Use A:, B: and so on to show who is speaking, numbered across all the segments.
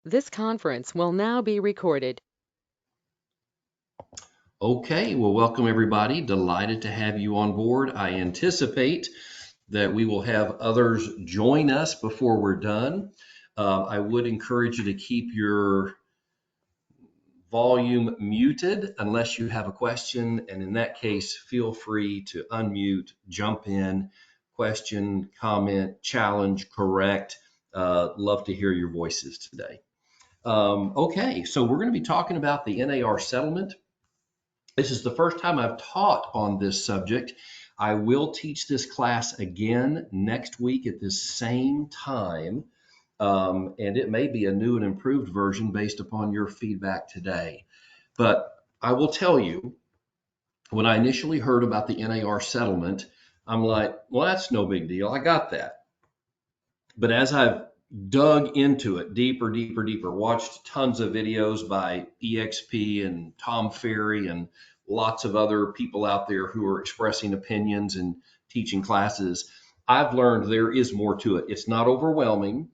A: This conference will now be recorded.
B: Okay, well, welcome everybody. Delighted to have you on board. I anticipate that we will have others join us before we're done. I would encourage you to keep your volume muted unless you have a question, and in that case, feel free to unmute, jump in, question, comment, challenge, correct. Love to hear your voices today. Okay, so we're going to be talking about the NAR settlement. This is the first time I've taught on this subject. I will teach this class again next week at this same time, and it may be a new and improved version based upon your feedback today. But I will tell you, when I initially heard about the NAR settlement, I'm like, well, that's no big deal. I got that. But as I've dug into it deeper, watched tons of videos by EXP and Tom Ferry and lots of other people out there who are expressing opinions and teaching classes, I've learned there is more to it. It's not overwhelming.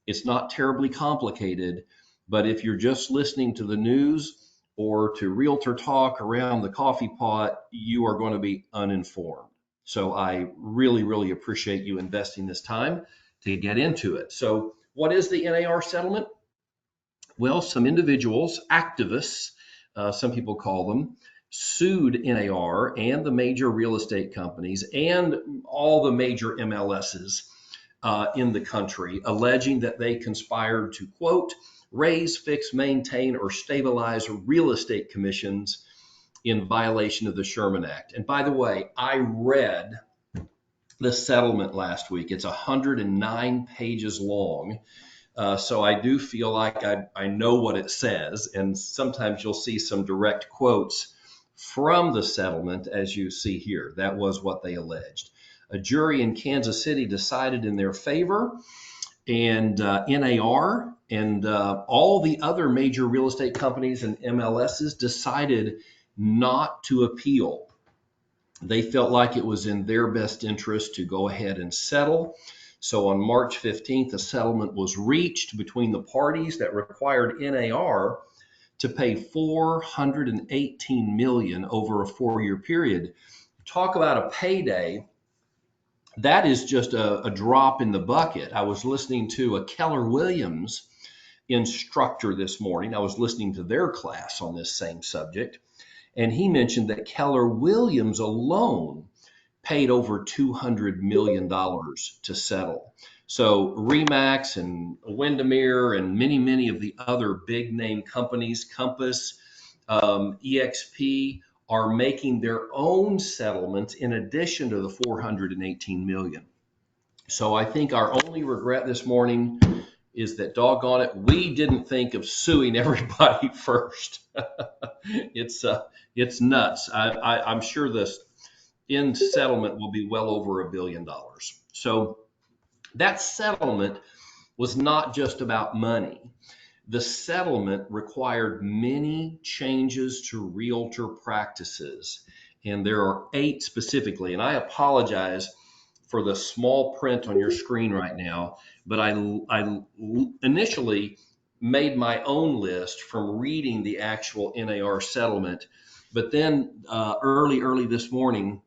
B: It's not terribly complicated. But if you're just listening to the news or to realtor talk around the coffee pot, you are going to be uninformed. So I really appreciate you investing this time to get into it. So what is the NAR settlement? Well, some individuals, activists, some people call them, sued NAR and the major real estate companies and all the major MLSs in the country, alleging that they conspired to, quote, raise, fix, maintain, or stabilize real estate commissions in violation of the Sherman Act. And by the way, I read the settlement last week. It's 109 pages long. So I do feel like I know what it says. And sometimes you'll see some direct quotes from the settlement, as you see here. That was what they alleged. A jury in Kansas City decided in their favor, and NAR and all the other major real estate companies and MLSs decided not to appeal. They felt like it was in their best interest to go ahead and settle. So on March 15th, a settlement was reached between the parties that required NAR to pay $418 million over a 4-year period. Talk about a payday. That is just a drop in the bucket. I was listening to a Keller Williams instructor this morning. I was listening to their class on this same subject, and he mentioned that Keller Williams alone paid over $200 million to settle. So Remax and Windermere and many of the other big name companies, Compass, EXP, are making their own settlements in addition to the $418 million. So I think our only regret this morning is that, doggone it, we didn't think of suing everybody first. It's nuts. I'm sure this end settlement will be well over $1 billion. So that settlement was not just about money. The settlement required many changes to realtor practices, and there are 8 specifically. And I apologize for the small print on your screen right now, but I initially made my own list from reading the actual NAR settlement. But then early this morning,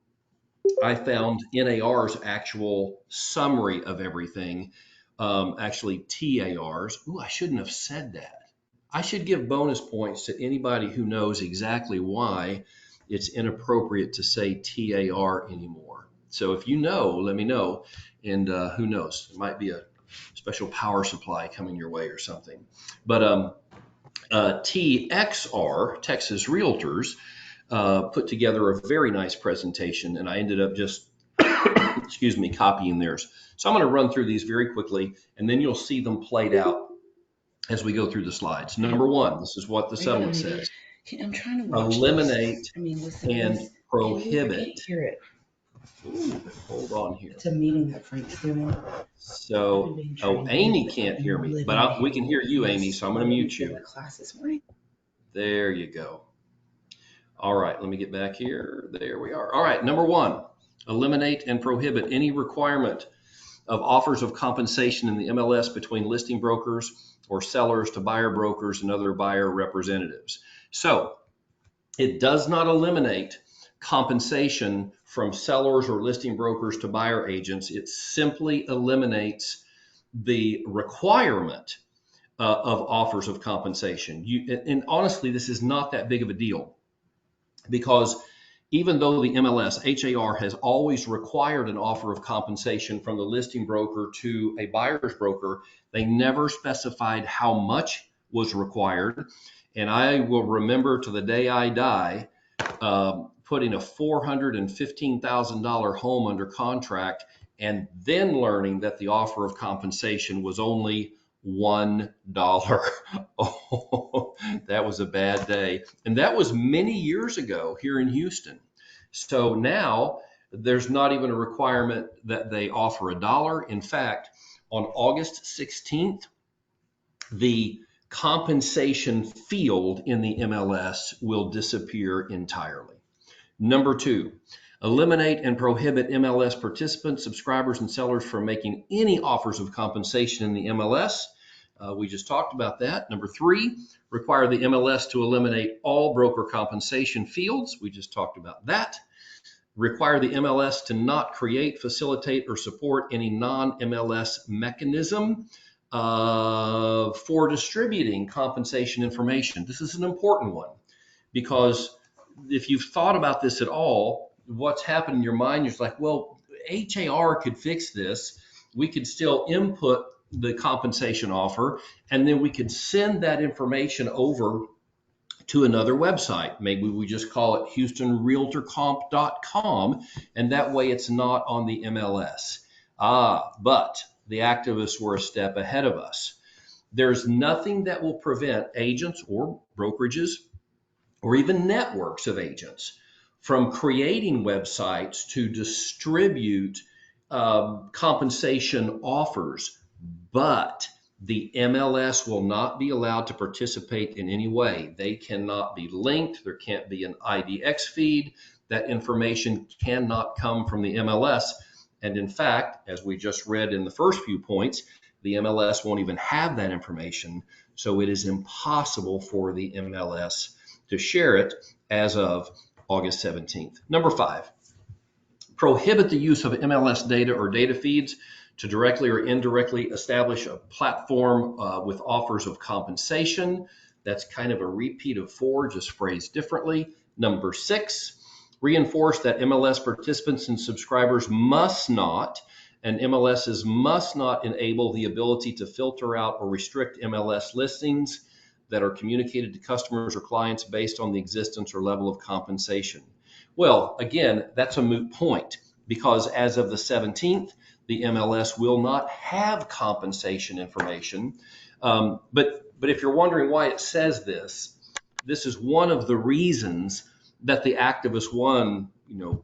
B: I found NAR's actual summary of everything, actually TAR's. Ooh, I shouldn't have said that. I should give bonus points to anybody who knows exactly why it's inappropriate to say TAR anymore. So if you know, let me know. And who knows, it might be a special power supply coming your way or something. But TXR, Texas Realtors, put together a very nice presentation, and I ended up just, excuse me, copying theirs. So I'm going to run through these very quickly, and then you'll see them played out as we go through the slides. Number 1, this is what the settlement says.
C: I'm trying to watch
B: Eliminate
C: listen,
B: and prohibit.
C: I can't hear it.
B: Ooh, hold on here.
C: It's a meeting that Frank's doing.
B: So, Amy can't hear me, but we can hear you, Amy, so I'm going to mute you. There you go. All right, let me get back here. There we are. All right, number 1, eliminate and prohibit any requirement of offers of compensation in the MLS between listing brokers or sellers to buyer brokers and other buyer representatives. So it does not eliminate compensation from sellers or listing brokers to buyer agents. It simply eliminates the requirement of offers of compensation. And honestly, this is not that big of a deal, because even though the MLS HAR has always required an offer of compensation from the listing broker to a buyer's broker, they never specified how much was required. And I will remember to the day I die putting a $415,000 home under contract and then learning that the offer of compensation was only $1. Oh, that was a bad day. And that was many years ago here in Houston. So now there's not even a requirement that they offer $1. In fact, on August 16th, the compensation field in the MLS will disappear entirely. Number 2, eliminate and prohibit MLS participants, subscribers, and sellers from making any offers of compensation in the MLS. We just talked about that. Number 3, require the MLS to eliminate all broker compensation fields. We just talked about that. Require the MLS to not create, facilitate, or support any non-MLS mechanism for distributing compensation information. This is an important one, because if you've thought about this at all, what's happened in your mind, you're like, well, HAR could fix this. We could still input the compensation offer, and then we could send that information over to another website. Maybe we just call it HoustonRealtorComp.com, and that way it's not on the MLS. But the activists were a step ahead of us. There's nothing that will prevent agents or brokerages or even networks of agents from creating websites to distribute compensation offers, but the MLS will not be allowed to participate in any way. They cannot be linked. There can't be an IDX feed. That information cannot come from the MLS. And in fact, as we just read in the first few points, the MLS won't even have that information. So it is impossible for the MLS to share it as of August 17th. Number 5, prohibit the use of MLS data or data feeds to directly or indirectly establish a platform with offers of compensation. That's kind of a repeat of 4, just phrased differently. Number 6, reinforce that MLS participants and subscribers must not, and MLSs must not enable the ability to filter out or restrict MLS listings that are communicated to customers or clients based on the existence or level of compensation. Well, again, that's a moot point, because as of the 17th, the MLS will not have compensation information. But if you're wondering why it says this, this is one of the reasons that the activists won,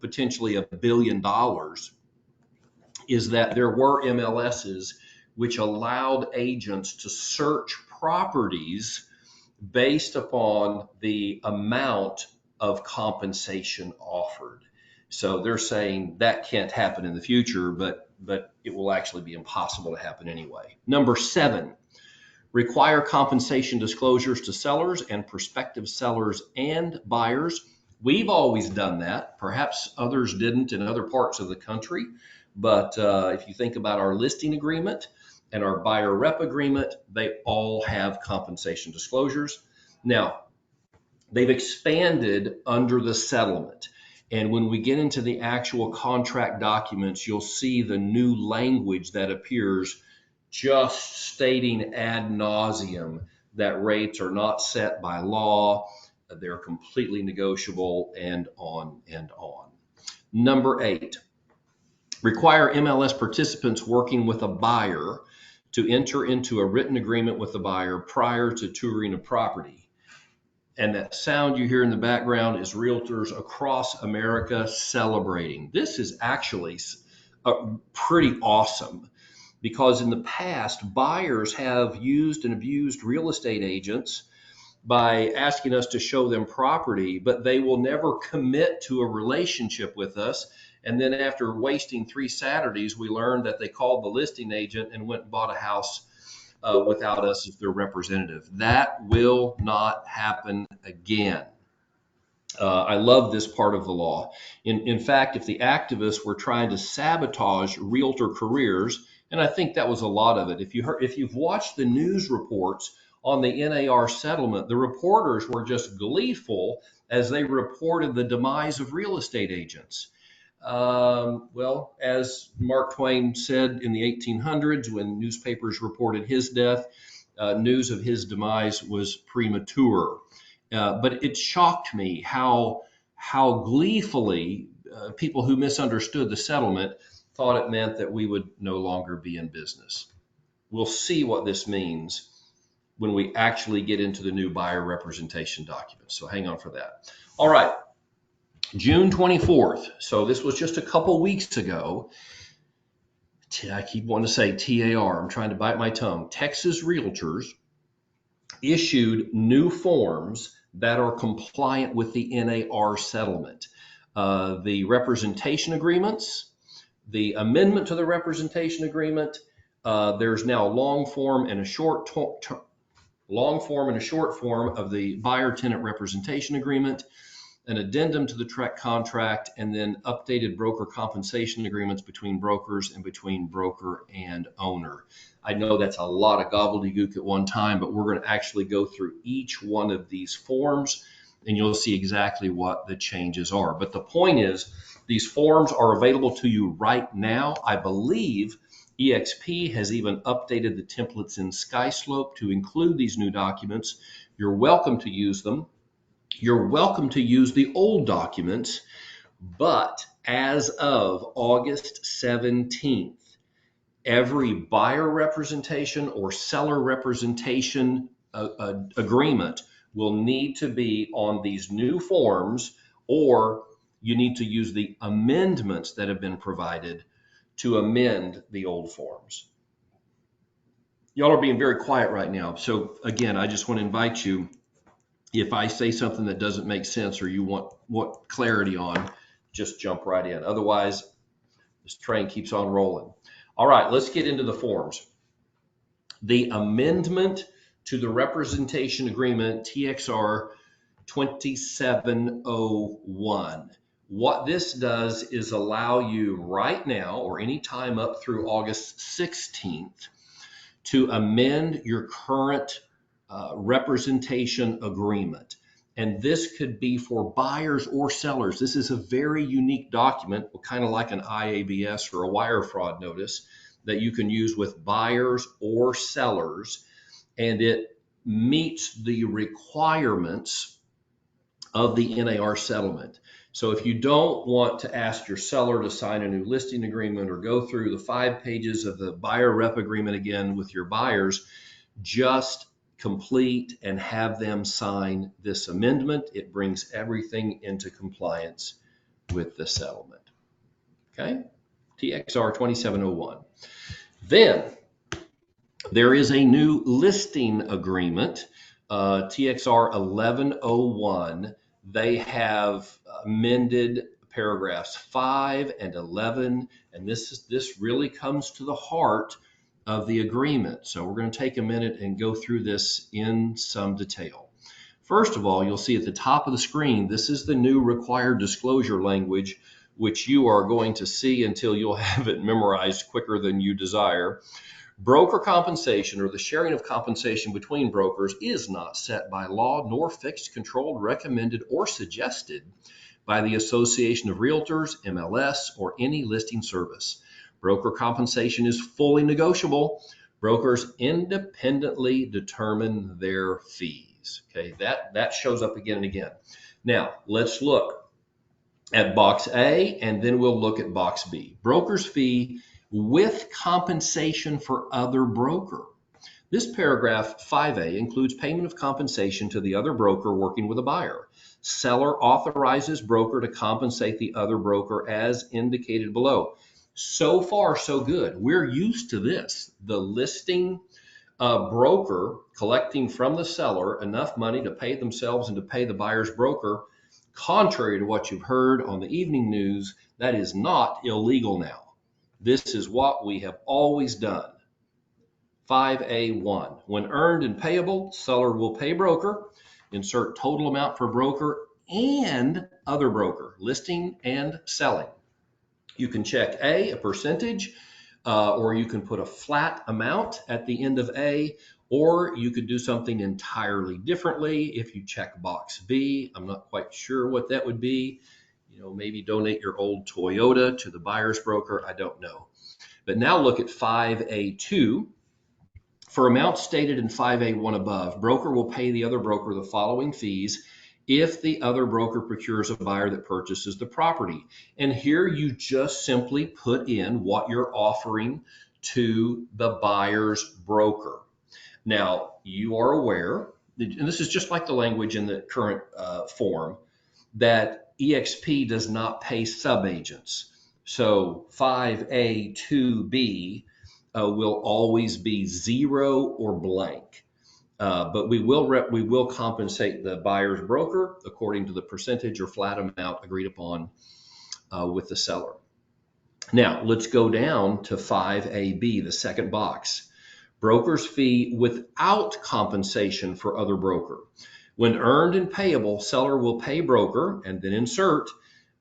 B: potentially $1 billion, is that there were MLSs which allowed agents to search properties based upon the amount of compensation offered. So they're saying that can't happen in the future, but it will actually be impossible to happen anyway. Number 7, require compensation disclosures to sellers and prospective sellers and buyers. We've always done that. Perhaps others didn't in other parts of the country. But if you think about our listing agreement and our buyer rep agreement, they all have compensation disclosures. Now, they've expanded under the settlement. And when we get into the actual contract documents, you'll see the new language that appears, just stating ad nauseum that rates are not set by law, they're completely negotiable, and on and on. Number 8, require MLS participants working with a buyer to enter into a written agreement with the buyer prior to touring a property. And that sound you hear in the background is realtors across America celebrating. This is actually pretty awesome, because in the past, buyers have used and abused real estate agents by asking us to show them property, but they will never commit to a relationship with us. And then after wasting 3 Saturdays, we learned that they called the listing agent and went and bought a house without us as their representative. That will not happen again. I love this part of the law. In fact, if the activists were trying to sabotage realtor careers, and I think that was a lot of it. If you've watched the news reports on the NAR settlement, the reporters were just gleeful as they reported the demise of real estate agents. Well, as Mark Twain said in the 1800s, when newspapers reported his death, news of his demise was premature. But it shocked me how gleefully people who misunderstood the settlement thought it meant that we would no longer be in business. We'll see what this means when we actually get into the new buyer representation documents. So hang on for that. All right, June 24th. So this was just a couple weeks ago. I keep wanting to say TAR. I'm trying to bite my tongue. Texas Realtors issued new forms that are compliant with the NAR settlement. The representation agreements, the amendment to the representation agreement, there's now a long form and a short form of the buyer-tenant representation agreement, an addendum to the TREC contract, and then updated broker compensation agreements between brokers and between broker and owner. I know that's a lot of gobbledygook at one time, but we're going to actually go through each one of these forms and you'll see exactly what the changes are. But the point is, these forms are available to you right now. I believe EXP has even updated the templates in SkySlope to include these new documents. You're welcome to use them. You're welcome to use the old documents, but as of August 17th, every buyer representation or seller representation agreement will need to be on these new forms, or you need to use the amendments that have been provided to amend the old forms. Y'all are being very quiet right now. So again, I just want to invite you, if I say something that doesn't make sense or you want clarity on, just jump right in. Otherwise, this train keeps on rolling. All right, let's get into the forms. The amendment to the representation agreement, TXR 2701. What this does is allow you right now or any time up through August 16th to amend your current representation agreement. And this could be for buyers or sellers. This is a very unique document, kind of like an IABS or a wire fraud notice that you can use with buyers or sellers. And it meets the requirements of the NAR settlement. So if you don't want to ask your seller to sign a new listing agreement or go through the 5 pages of the buyer rep agreement again with your buyers, just complete and have them sign this amendment. It brings everything into compliance with the settlement. Okay, TXR 2701. Then there is a new listing agreement, TXR 1101. They have amended paragraphs 5 and 11, and this really comes to the heart of the agreement. So we're going to take a minute and go through this in some detail. First of all, you'll see at the top of the screen, this is the new required disclosure language, which you are going to see until you'll have it memorized quicker than you desire. Broker compensation, or the sharing of compensation between brokers, is not set by law, nor fixed, controlled, recommended, or suggested by the Association of Realtors, MLS, or any listing service. Broker compensation is fully negotiable. Brokers independently determine their fees. Okay, that shows up again and again. Now, let's look at box A, and then we'll look at box B. Broker's fee with compensation for other broker. This paragraph 5A includes payment of compensation to the other broker working with a buyer. Seller authorizes broker to compensate the other broker as indicated below. So far, so good. We're used to this. The listing broker collecting from the seller enough money to pay themselves and to pay the buyer's broker Contrary to what you've heard on the evening news, that is not illegal now. This is what we have always done. 5A1. When earned and payable, seller will pay broker. Insert total amount for broker and other broker, listing and selling. You can check a percentage, or you can put a flat amount at the end of A, or you could do something entirely differently. If you check box B, I'm not quite sure what that would be. Maybe donate your old Toyota to the buyer's broker. I don't know. But now look at 5A2. For amounts stated in 5A1 above, broker will pay the other broker the following fees if the other broker procures a buyer that purchases the property. And here you just simply put in what you're offering to the buyer's broker. Now, you are aware, and this is just like the language in the current form, that EXP does not pay subagents. So 5A2B will always be 0 or blank. But we will compensate the buyer's broker according to the percentage or flat amount agreed upon with the seller. Now, let's go down to 5AB, the second box. Broker's fee without compensation for other broker. When earned and payable, seller will pay broker and then insert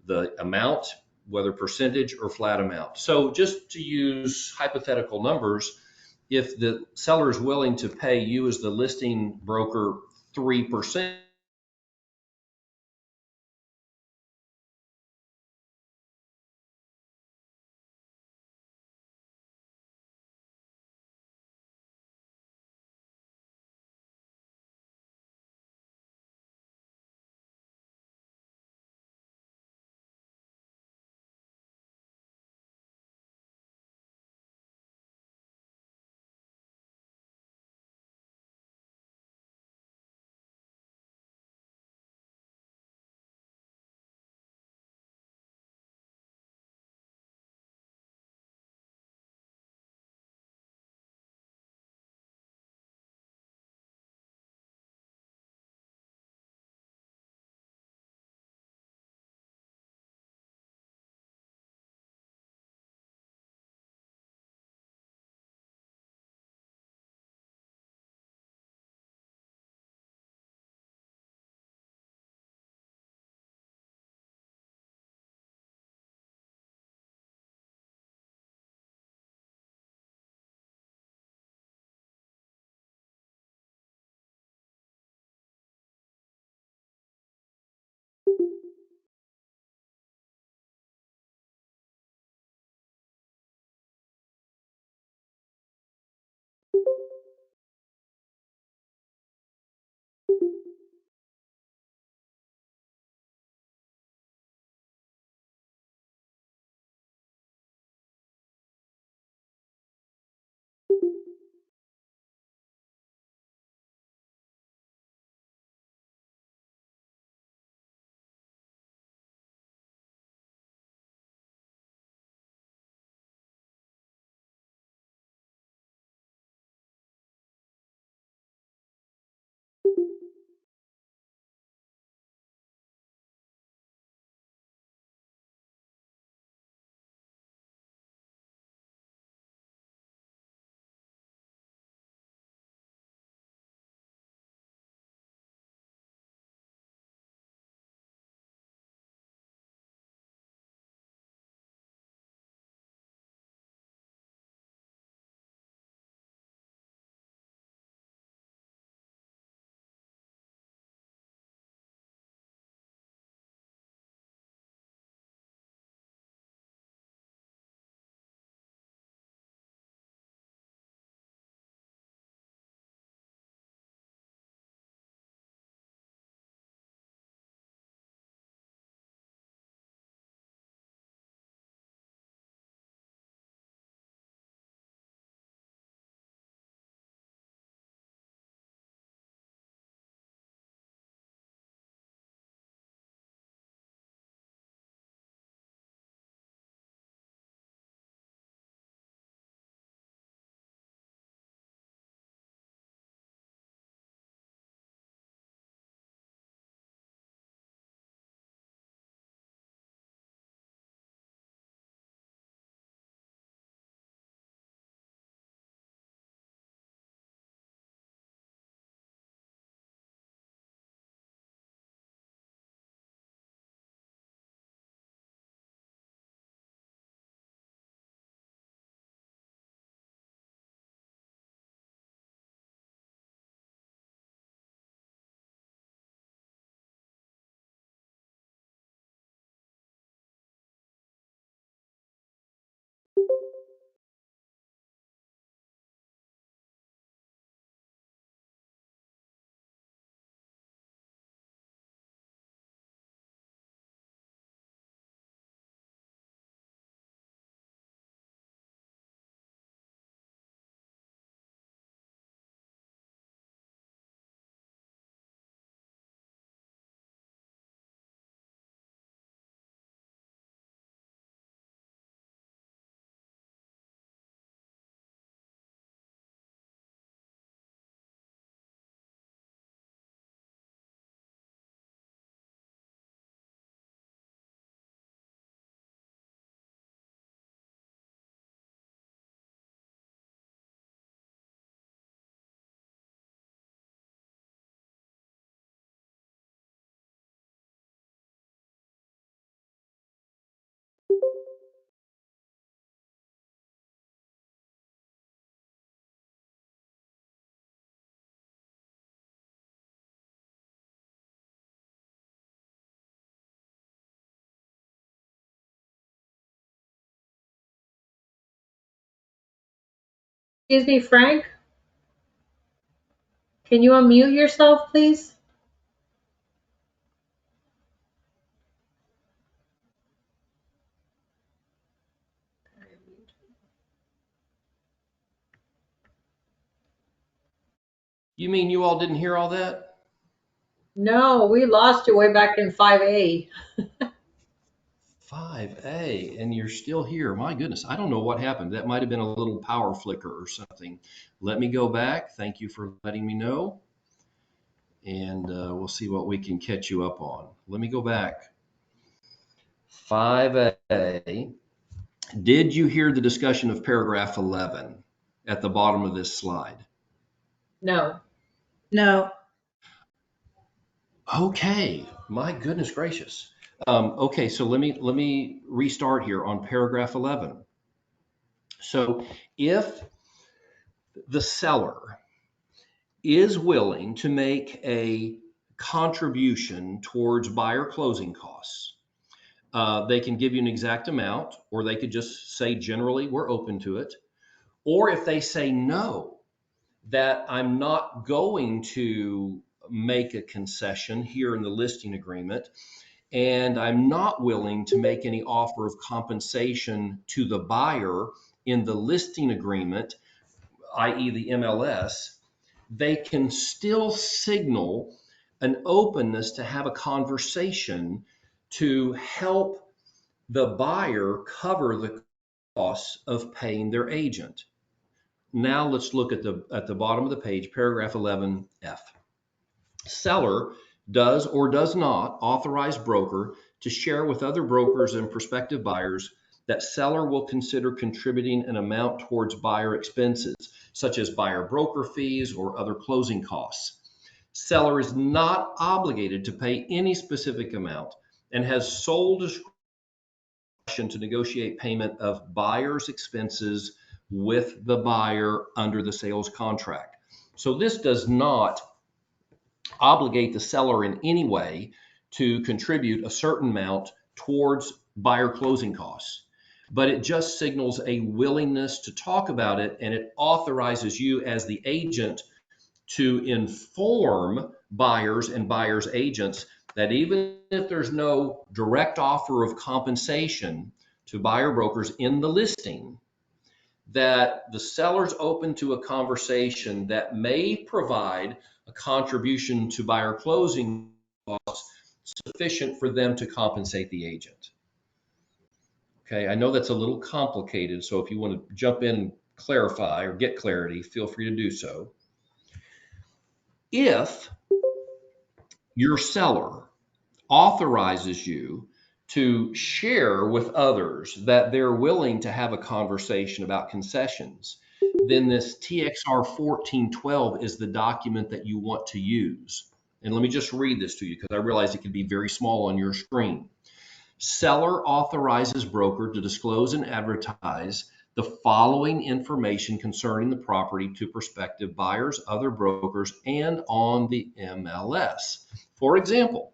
B: the amount, whether percentage or flat amount. So just to use hypothetical numbers, if the seller is willing to pay you as the listing broker 3%,
D: Excuse me, Frank, can you unmute yourself, please?
B: You mean you all didn't hear all that?
D: No, we lost you way back in 5A.
B: 5A, and you're still here. My goodness, I don't know what happened. That might have been a little power flicker or something. Let me go back. Thank you for letting me know. And we'll see what we can catch you up on. Let me go back. 5A. Did you hear the discussion of paragraph 11 at the bottom of this slide?
D: No.
C: No.
B: Okay, my goodness gracious. Okay, so let me restart here on paragraph 11. So if the seller is willing to make a contribution towards buyer closing costs, they can give you an exact amount, or they could just say generally we're open to it. Or if they say no, that I'm not going to make a concession here in the listing agreement, and I'm not willing to make any offer of compensation to the buyer in the listing agreement, i.e. the MLS, they can still signal an openness to have a conversation to help the buyer cover the costs of paying their agent. Now let's look at the bottom of the page, paragraph 11F. Seller does or does not authorize broker to share with other brokers and prospective buyers that seller will consider contributing an amount towards buyer expenses, such as buyer broker fees or other closing costs. Seller is not obligated to pay any specific amount and has sole discretion to negotiate payment of buyer's expenses with the buyer under the sales contract. So this does not obligate the seller in any way to contribute a certain amount towards buyer closing costs, but it just signals a willingness to talk about it, and it authorizes you as the agent to inform buyers and buyers agents that even if there's no direct offer of compensation to buyer brokers in the listing, that the seller's open to a conversation that may provide a contribution to buyer closing costs sufficient for them to compensate the agent. Okay, I know that's a little complicated, so if you want to jump in and clarify or get clarity, feel free to do so. If your seller authorizes you to share with others that they're willing to have a conversation about concessions, then this TXR 1412 is the document that you want to use. And let me just read this to you because I realize it can be very small on your screen. Seller authorizes broker to disclose and advertise the following information concerning the property to prospective buyers, other brokers, and on the MLS. For example,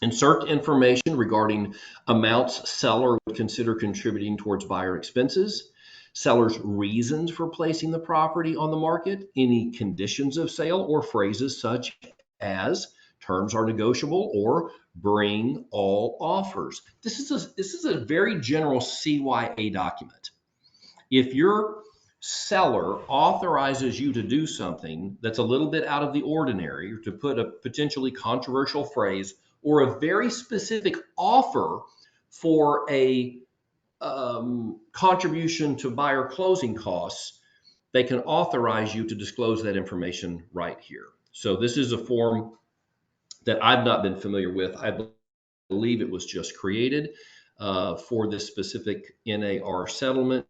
B: insert information regarding amounts seller would consider contributing towards buyer expenses, seller's reasons for placing the property on the market, any conditions of sale, or phrases such as terms are negotiable or bring all offers. This is a very general CYA document. If your seller authorizes you to do something that's a little bit out of the ordinary, or to put a potentially controversial phrase, or a very specific offer for a contribution to buyer closing costs, they can authorize you to disclose that information right here. So this is a form that I've not been familiar with. I believe it was just created for this specific NAR settlement.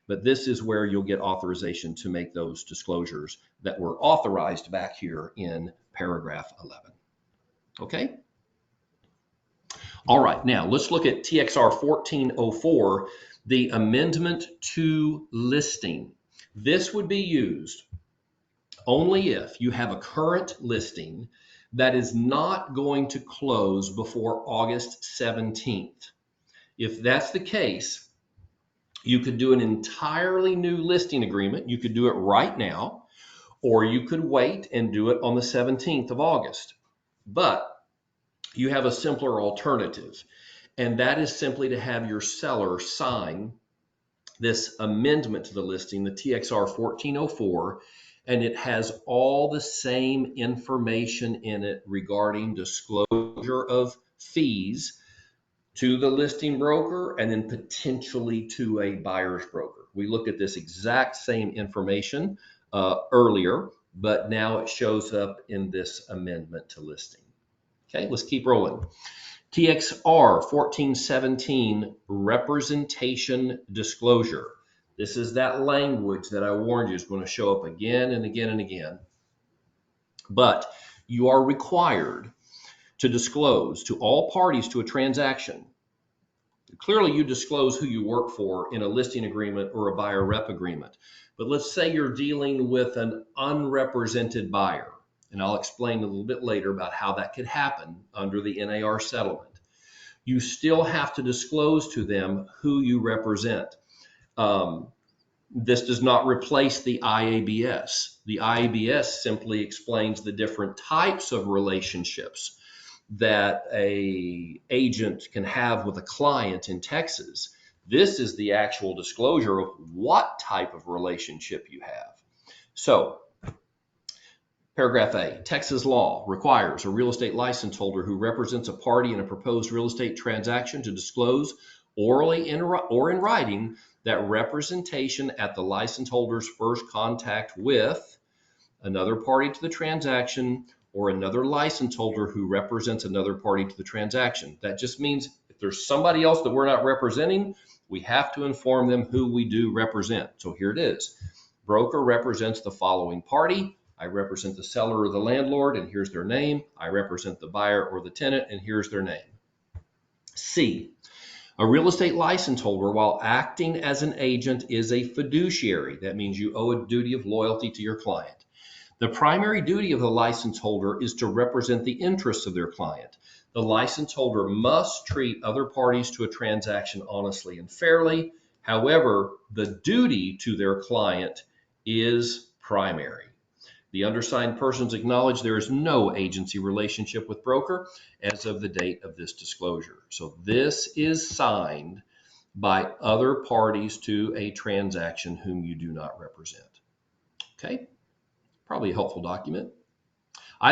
B: But this is where you'll get authorization to make those disclosures that were authorized back here in paragraph 11. Okay? All right, now let's look at TXR 1404, the amendment to listing. This would be used only if you have a current listing that is not going to close before August 17th. If that's the case, You could do an entirely new listing agreement. You could do it right now, or you could wait and do it on the 17th of August. But you have a simpler alternative, and that is simply to have your seller sign this amendment to the listing, the TXR 1404, and it has all the same information in it regarding disclosure of fees to the listing broker and then potentially to a buyer's broker. We looked at this exact same information earlier, but now it shows up in this amendment to listing. Okay, let's keep rolling. TXR 1417, representation disclosure. This is that language that I warned you is going to show up again and again and again. But you are required to disclose to all parties to a transaction. Clearly, you disclose who you work for in a listing agreement or a buyer rep agreement. But let's say you're dealing with an unrepresented buyer. And I'll explain a little bit later about how that could happen under the NAR settlement. You still have to disclose to them who you represent. This does not replace the IABS. The IABS simply explains the different types of relationships that a agent can have with a client in Texas. This is the actual disclosure of what type of relationship you have. So, paragraph A, Texas law requires a real estate license holder who represents a party in a proposed real estate transaction to disclose orally or in writing that representation at the license holder's first contact with another party to the transaction or another license holder who represents another party to the transaction. That just means if there's somebody else that we're not representing, we have to inform them who we do represent. So here it is. Broker represents the following party. I represent the seller or the landlord, and here's their name. I represent the buyer or the tenant, and here's their name. C, a real estate license holder, while acting as an agent, is a fiduciary. That means you owe a duty of loyalty to your client. The primary duty of the license holder is to represent the interests of their client. The license holder must treat other parties to a transaction honestly and fairly. However, the duty to their client is primary. The undersigned persons acknowledge there is no agency relationship with broker as of the date of this disclosure. So this is signed by other parties to a transaction whom you do not represent. Okay? Probably a helpful document.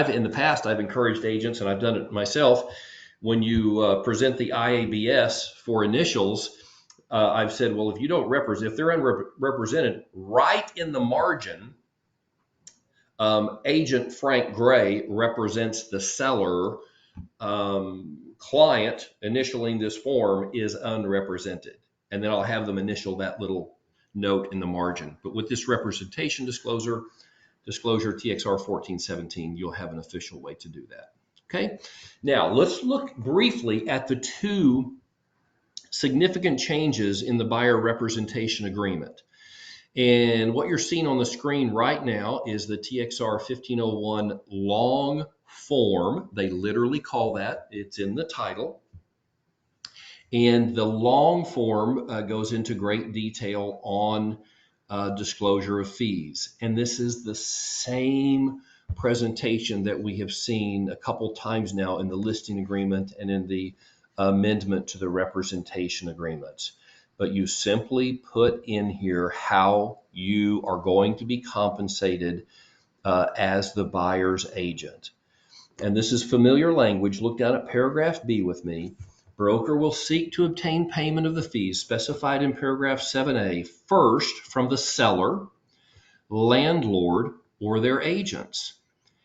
B: In the past, I've encouraged agents, and I've done it myself, when you present the IABS for initials, I've said, well, if you don't represent, if they're unrepresented, write in the margin, Agent Frank Gray represents the seller, client initialing this form is unrepresented. And then I'll have them initial that little note in the margin. But with this representation disclosure TXR 1417, you'll have an official way to do that. Okay, now let's look briefly at the two significant changes in the buyer representation agreement. And what you're seeing on the screen right now is the TXR 1501 long form. They literally call that, it's in the title. And the long form goes into great detail on disclosure of fees. And this is the same presentation that we have seen a couple times now in the listing agreement and in the amendment to the representation agreements. But you simply put in here how you are going to be compensated as the buyer's agent. And this is familiar language. Look down at paragraph B with me. Broker will seek to obtain payment of the fees specified in paragraph 7A first from the seller, landlord, or their agents.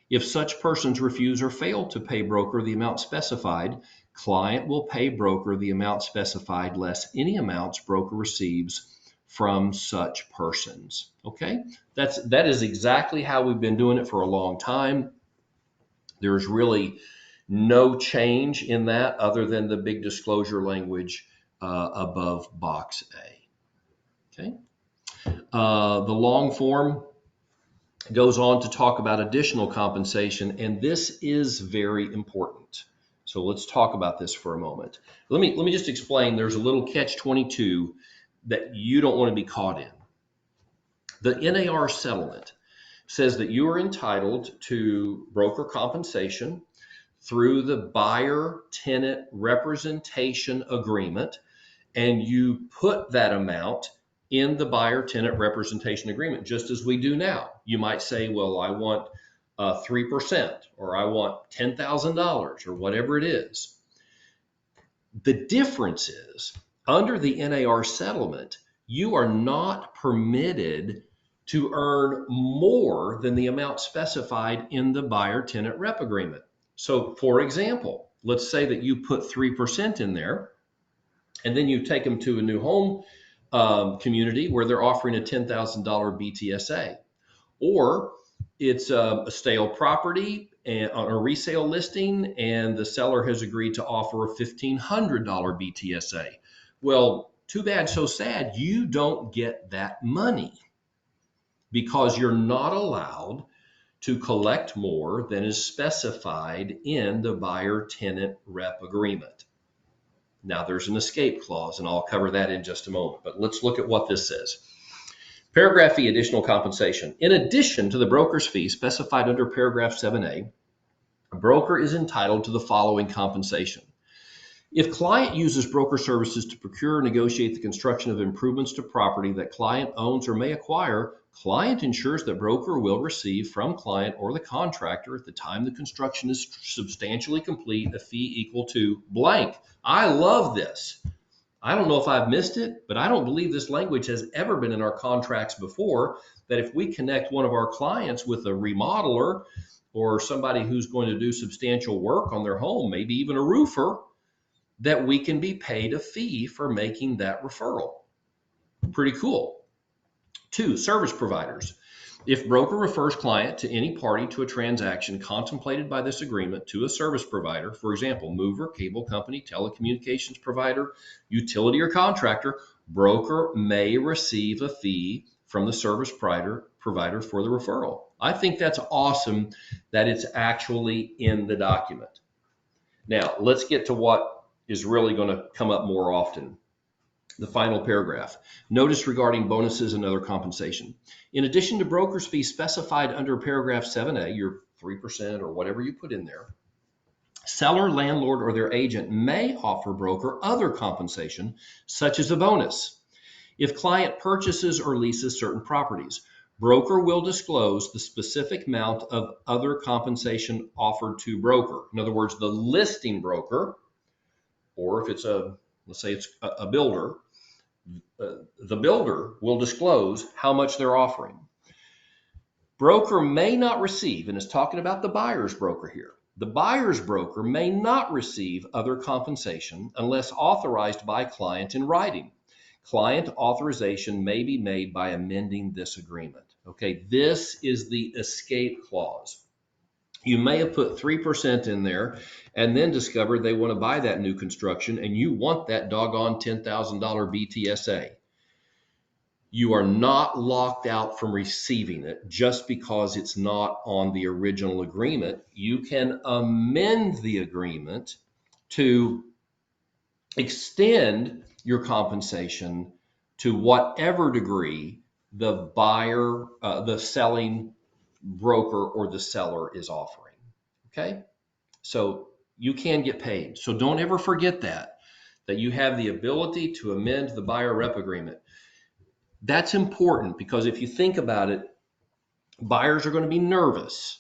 B: If such persons refuse or fail to pay broker the amount specified, client will pay broker the amount specified less any amounts broker receives from such persons. Okay, that is exactly how we've been doing it for a long time. There's really no change in that other than the big disclosure language above box A. Okay. The long form goes on to talk about additional compensation, and this is very important. So let's talk about this for a moment. Let me just explain. There's a little catch-22 that you don't want to be caught in. The NAR settlement says that you are entitled to broker compensation through the buyer-tenant representation agreement, and you put that amount in the buyer-tenant representation agreement, just as we do now. You might say, well, I want 3%, or I want $10,000, or whatever it is. The difference is, under the NAR settlement, you are not permitted to earn more than the amount specified in the buyer-tenant rep agreement. So, for example, let's say that you put 3% in there, and then you take them to a new home community where they're offering a $10,000 BTSA. Or it's a stale property and on a resale listing, and the seller has agreed to offer a $1,500 BTSA. Well, too bad, so sad. You don't get that money because you're not allowed to collect more than is specified in the buyer-tenant rep agreement. Now, there's an escape clause, and I'll cover that in just a moment. But let's look at what this says. Paragraph E, additional compensation. In addition to the broker's fee specified under paragraph 7A, a broker is entitled to the following compensation. If client uses broker services to procure or negotiate the construction of improvements to property that client owns or may acquire, client ensures that broker will receive from client or the contractor at the time the construction is substantially complete a fee equal to blank. I love this. I don't know if I've missed it, but I don't believe this language has ever been in our contracts before, that if we connect one of our clients with a remodeler or somebody who's going to do substantial work on their home, maybe even a roofer, that we can be paid a fee for making that referral. Pretty cool. 2, service providers. If broker refers client to any party to a transaction contemplated by this agreement to a service provider, for example, mover, cable company, telecommunications provider, utility, or contractor, broker may receive a fee from the service provider for the referral. I think that's awesome that it's actually in the document. Now, let's get to what is really going to come up more often. The final paragraph. Notice regarding bonuses and other compensation. In addition to broker's fee specified under paragraph 7A, your 3% or whatever you put in there, seller, landlord, or their agent may offer broker other compensation, such as a bonus. If client purchases or leases certain properties, broker will disclose the specific amount of other compensation offered to broker. In other words, the listing broker, or if it's let's say it's a builder, the builder will disclose how much they're offering. Broker may not receive, and it's talking about the buyer's broker here, the buyer's broker may not receive other compensation unless authorized by client in writing. Client authorization may be made by amending this agreement. Okay, this is the escape clause. You may have put 3% in there and then discovered they want to buy that new construction and you want that doggone $10,000 BTSA. You are not locked out from receiving it just because it's not on the original agreement. You can amend the agreement to extend your compensation to whatever degree the buyer, the selling broker, or the seller is offering. Okay, so you can get paid. So don't ever forget that you have the ability to amend the buyer rep agreement. That's important because if you think about it, buyers are going to be nervous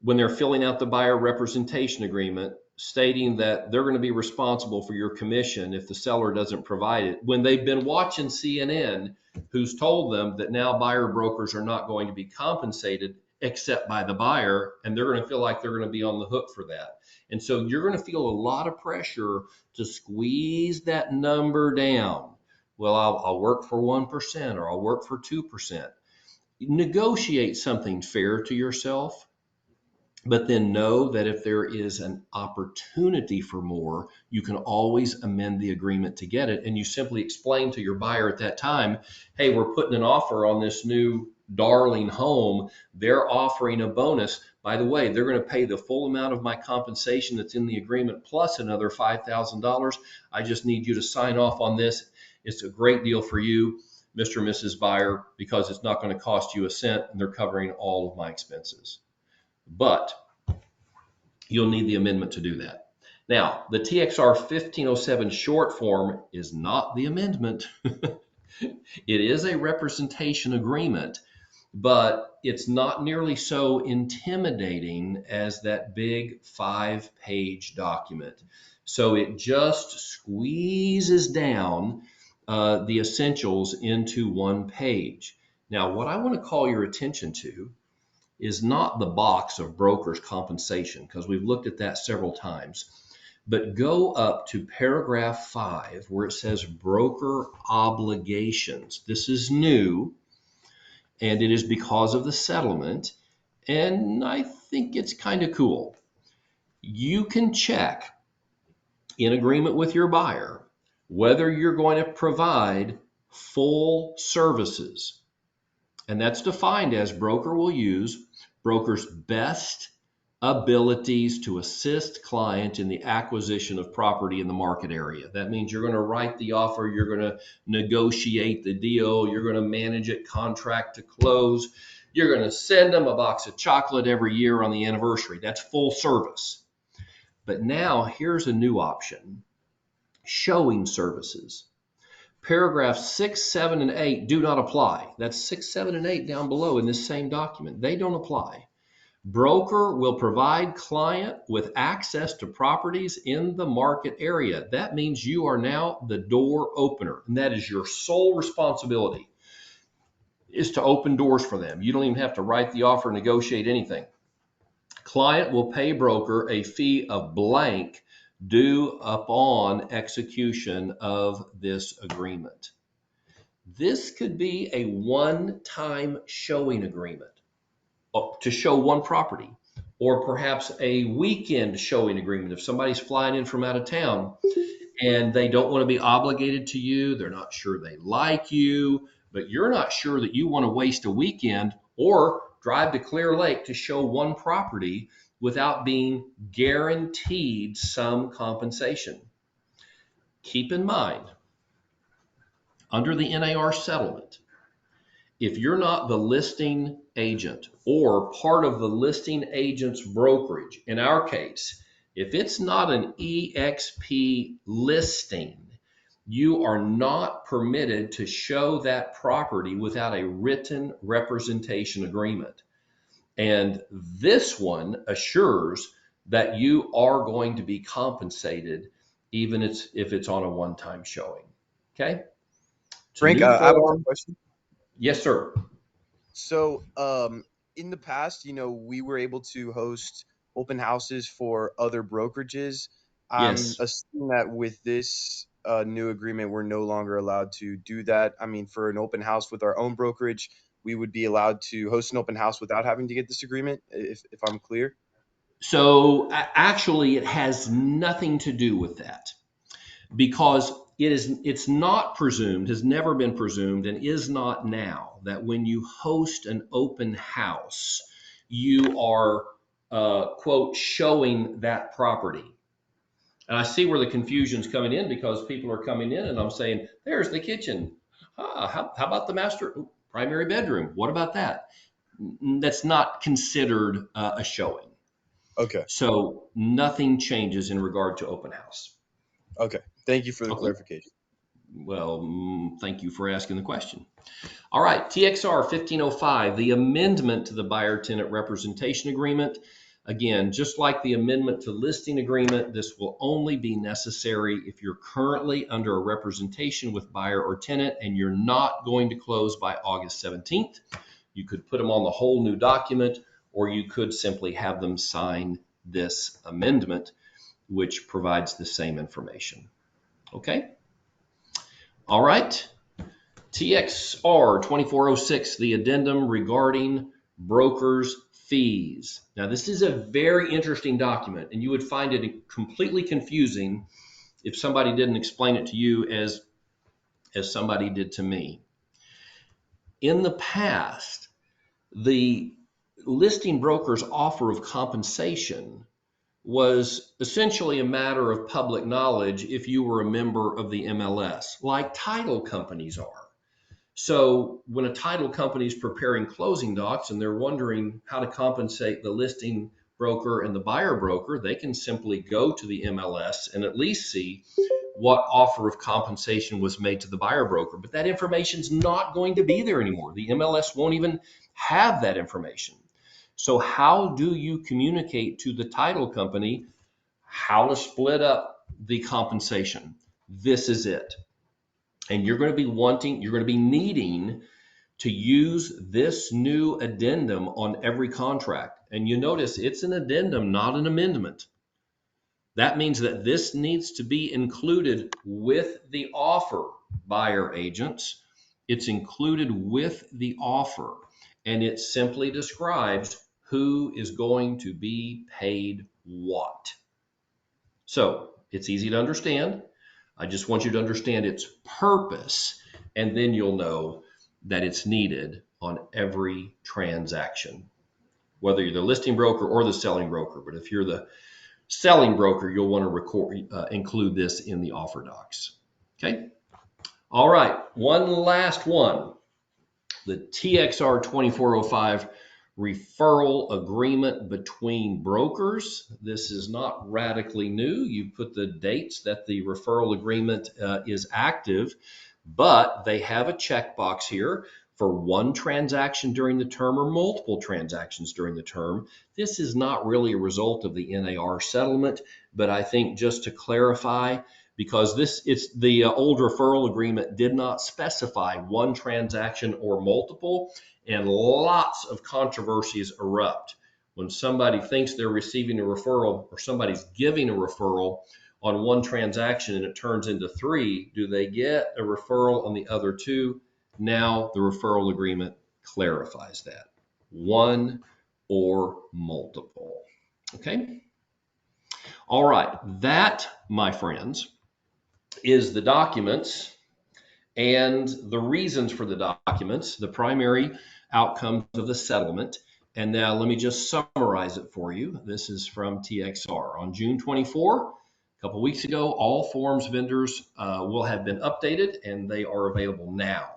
B: when they're filling out the buyer representation agreement, stating that they're going to be responsible for your commission if the seller doesn't provide it, when they've been watching CNN, who's told them that now buyer brokers are not going to be compensated except by the buyer, and they're going to feel like they're going to be on the hook for that. And so you're going to feel a lot of pressure to squeeze that number down. Well, I'll work for 1% or I'll work for 2%. Negotiate something fair to yourself, but then know that if there is an opportunity for more, you can always amend the agreement to get it. And you simply explain to your buyer at that time, hey, we're putting an offer on this new darling home. They're offering a bonus. By the way, they're going to pay the full amount of my compensation that's in the agreement plus another $5,000. I just need you to sign off on this It's a great deal for you, Mr. and Mrs. Buyer, because it's not going to cost you a cent and they're covering all of my expenses. But you'll need the amendment to do that. Now, the TXR 1507 short form is not the amendment. It is a representation agreement, but it's not nearly so intimidating as that big 5-page document. So it just squeezes down the essentials into one page. Now, what I want to call your attention to is not the box of broker's compensation, because we've looked at that several times, but go up to paragraph 5 where it says broker obligations. This is new, and it is because of the settlement, and I think it's kind of cool. You can check in agreement with your buyer whether you're going to provide full services, and that's defined as broker will use broker's best abilities to assist client in the acquisition of property in the market area. That means you're going to write the offer, you're going to negotiate the deal, you're going to manage it contract to close, you're going to send them a box of chocolate every year on the anniversary. That's full service. But now here's a new option: showing services. Paragraphs 6, 7, and 8 do not apply. That's 6, 7, and 8 down below in this same document. They don't apply. Broker will provide client with access to properties in the market area. That means you are now the door opener, and that is your sole responsibility, is to open doors for them. You don't even have to write the offer, negotiate anything. Client will pay broker a fee of blank due upon execution of this agreement. This could be a one-time showing agreement to show one property, or perhaps a weekend showing agreement. If somebody's flying in from out of town and they don't want to be obligated to you, they're not sure they like you, but you're not sure that you want to waste a weekend or drive to Clear Lake to show one property without being guaranteed some compensation. Keep in mind, under the NAR settlement, if you're not the listing agent or part of the listing agent's brokerage, in our case, if it's not an EXP listing, you are not permitted to show that property without a written representation agreement. And this one assures that you are going to be compensated even if it's on a one-time showing. Okay? It's a
E: Frank,
B: new
E: I have
B: form.
E: a question.
B: Yes, sir.
E: So, in the past, we were able to host open houses for other brokerages. I'm
B: Yes.
E: assuming that with this new agreement, we're no longer allowed to do that. I mean, for an open house with our own brokerage, we would be allowed to host an open house without having to get this agreement, if I'm clear.
B: So actually, it has nothing to do with that, because it's not presumed, has never been presumed, and is not now, that when you host an open house, you are quote showing that property. And I see where the confusion's coming in, because people are coming in and I'm saying, there's the kitchen. How about the master primary bedroom? What about that? That's not considered a showing.
E: Okay.
B: So nothing changes in regard to open house.
E: Okay. Thank you for the
B: Okay.
E: clarification.
B: Well, thank you for asking the question. All right, TXR 1505, the amendment to the buyer-tenant representation agreement. Again, just like the amendment to listing agreement, this will only be necessary if you're currently under a representation with buyer or tenant and you're not going to close by August 17th. You could put them on the whole new document, or you could simply have them sign this amendment, which provides the same information. Okay? All right. TXR 2406, the addendum regarding brokers' fees. Now, this is a very interesting document, and you would find it completely confusing if somebody didn't explain it to you as somebody did to me. In the past, the listing broker's offer of compensation was essentially a matter of public knowledge if you were a member of the MLS, like title companies are. So when a title company is preparing closing docs and they're wondering how to compensate the listing broker and the buyer broker, they can simply go to the MLS and at least see what offer of compensation was made to the buyer broker. But that information is not going to be there anymore. The MLS won't even have that information. So how do you communicate to the title company how to split up the compensation? This is it. And you're going to be needing to use this new addendum on every contract. And you notice it's an addendum, not an amendment. That means that this needs to be included with the offer, buyer agents. It's included with the offer, and it simply describes who is going to be paid what. So it's easy to understand. I just want you to understand its purpose, and then you'll know that it's needed on every transaction, whether you're the listing broker or the selling broker. But if you're the selling broker, you'll want to include this in the offer docs. Okay. All right. One last one. The TXR 2405 referral agreement between brokers. This is not radically new. You put the dates that the referral agreement is active, but they have a checkbox here for one transaction during the term or multiple transactions during the term. This is not really a result of the NAR settlement, but I think just to clarify, because it's the old referral agreement did not specify one transaction or multiple, and lots of controversies erupt. When somebody thinks they're receiving a referral or somebody's giving a referral on one transaction and it turns into three, do they get a referral on the other two? Now the referral agreement clarifies that. One or multiple. Okay? All right, that, my friends, is the documents and the reasons for the documents, the primary outcomes of the settlement. And now let me just summarize it for you. This is from TXR. On June 24, a couple weeks ago, all forms vendors will have been updated and they are available now.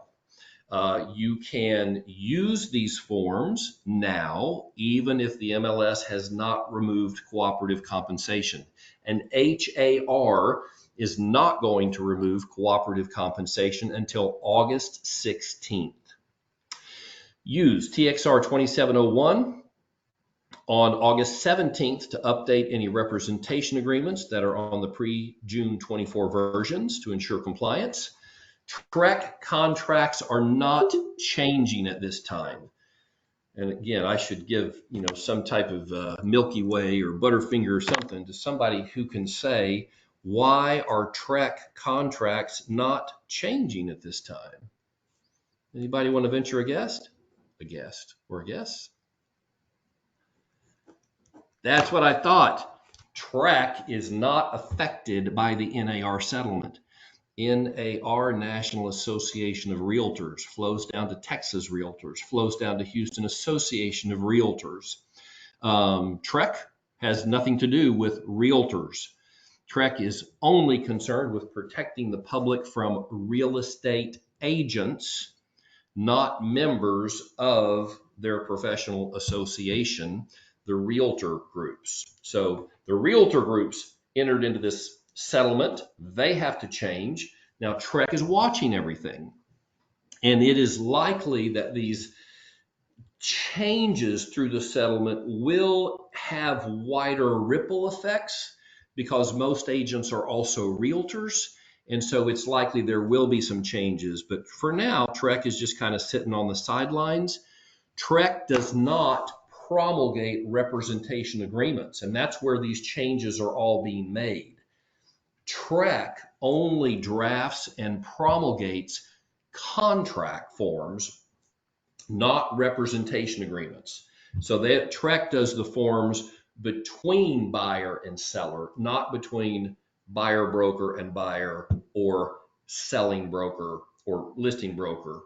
B: You can use these forms now, even if the MLS has not removed cooperative compensation. And HAR is not going to remove cooperative compensation until August 16th. Use TXR 2701 on August 17th to update any representation agreements that are on the pre-June 24 versions to ensure compliance. TREC contracts are not changing at this time. And again, I should give some type of Milky Way or Butterfinger or something to somebody who can say, why are TREC contracts not changing at this time? Anybody want to venture a guess? A guess or a guess? That's what I thought. TREC is not affected by the NAR settlement. NAR, National Association of Realtors, flows down to Texas Realtors, flows down to Houston Association of Realtors. TREC has nothing to do with realtors. TREC is only concerned with protecting the public from real estate agents, not members of their professional association, the realtor groups. So the realtor groups entered into this settlement. They have to change. Now TREC is watching everything. And it is likely that these changes through the settlement will have wider ripple effects because most agents are also realtors. And so it's likely there will be some changes. But for now, TREC is just kind of sitting on the sidelines. TREC does not promulgate representation agreements, and that's where these changes are all being made. TREC only drafts and promulgates contract forms, not representation agreements. So that TREC does the forms between buyer and seller, not between buyer broker and buyer, or selling broker or listing broker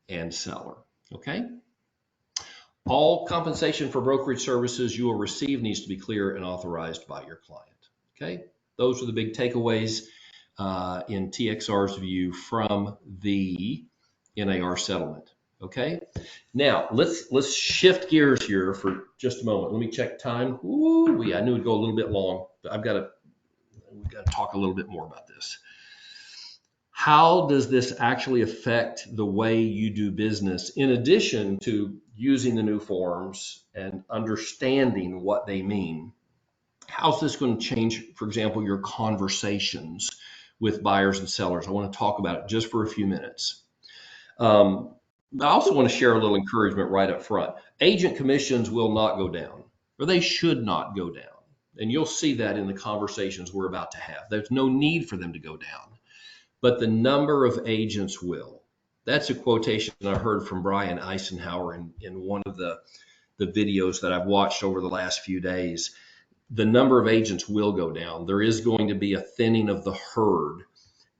B: and seller. Okay. All compensation for brokerage services you will receive needs to be clear and authorized by your client. Okay, those are the big takeaways in TXR's view from the NAR settlement. Okay, now let's shift gears here for just a moment. Let me check time. Ooh, I knew it'd go a little bit long, but we've got to talk a little bit more about this. How does this actually affect the way you do business, in addition to using the new forms and understanding what they mean? How's this going to change, for example, your conversations with buyers and sellers? I want to talk about it just for a few minutes. I also want to share a little encouragement right up front. Agent commissions will not go down, or they should not go down. And you'll see that in the conversations we're about to have. There's no need for them to go down, but the number of agents will. That's a quotation I heard from Brian Eisenhower in one of the videos that I've watched over the last few days. The number of agents will go down. There is going to be a thinning of the herd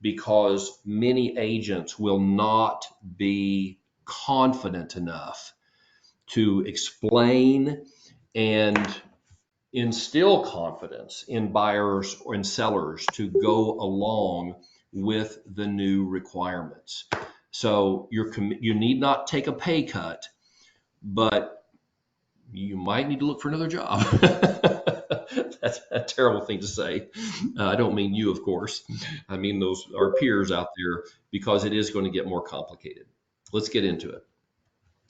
B: because many agents will not be confident enough to explain and instill confidence in buyers or in sellers to go along with the new requirements. So you need not take a pay cut, but you might need to look for another job. That's a terrible thing to say. I don't mean you, of course. I mean those our peers out there, because it is going to get more complicated. Let's get into it.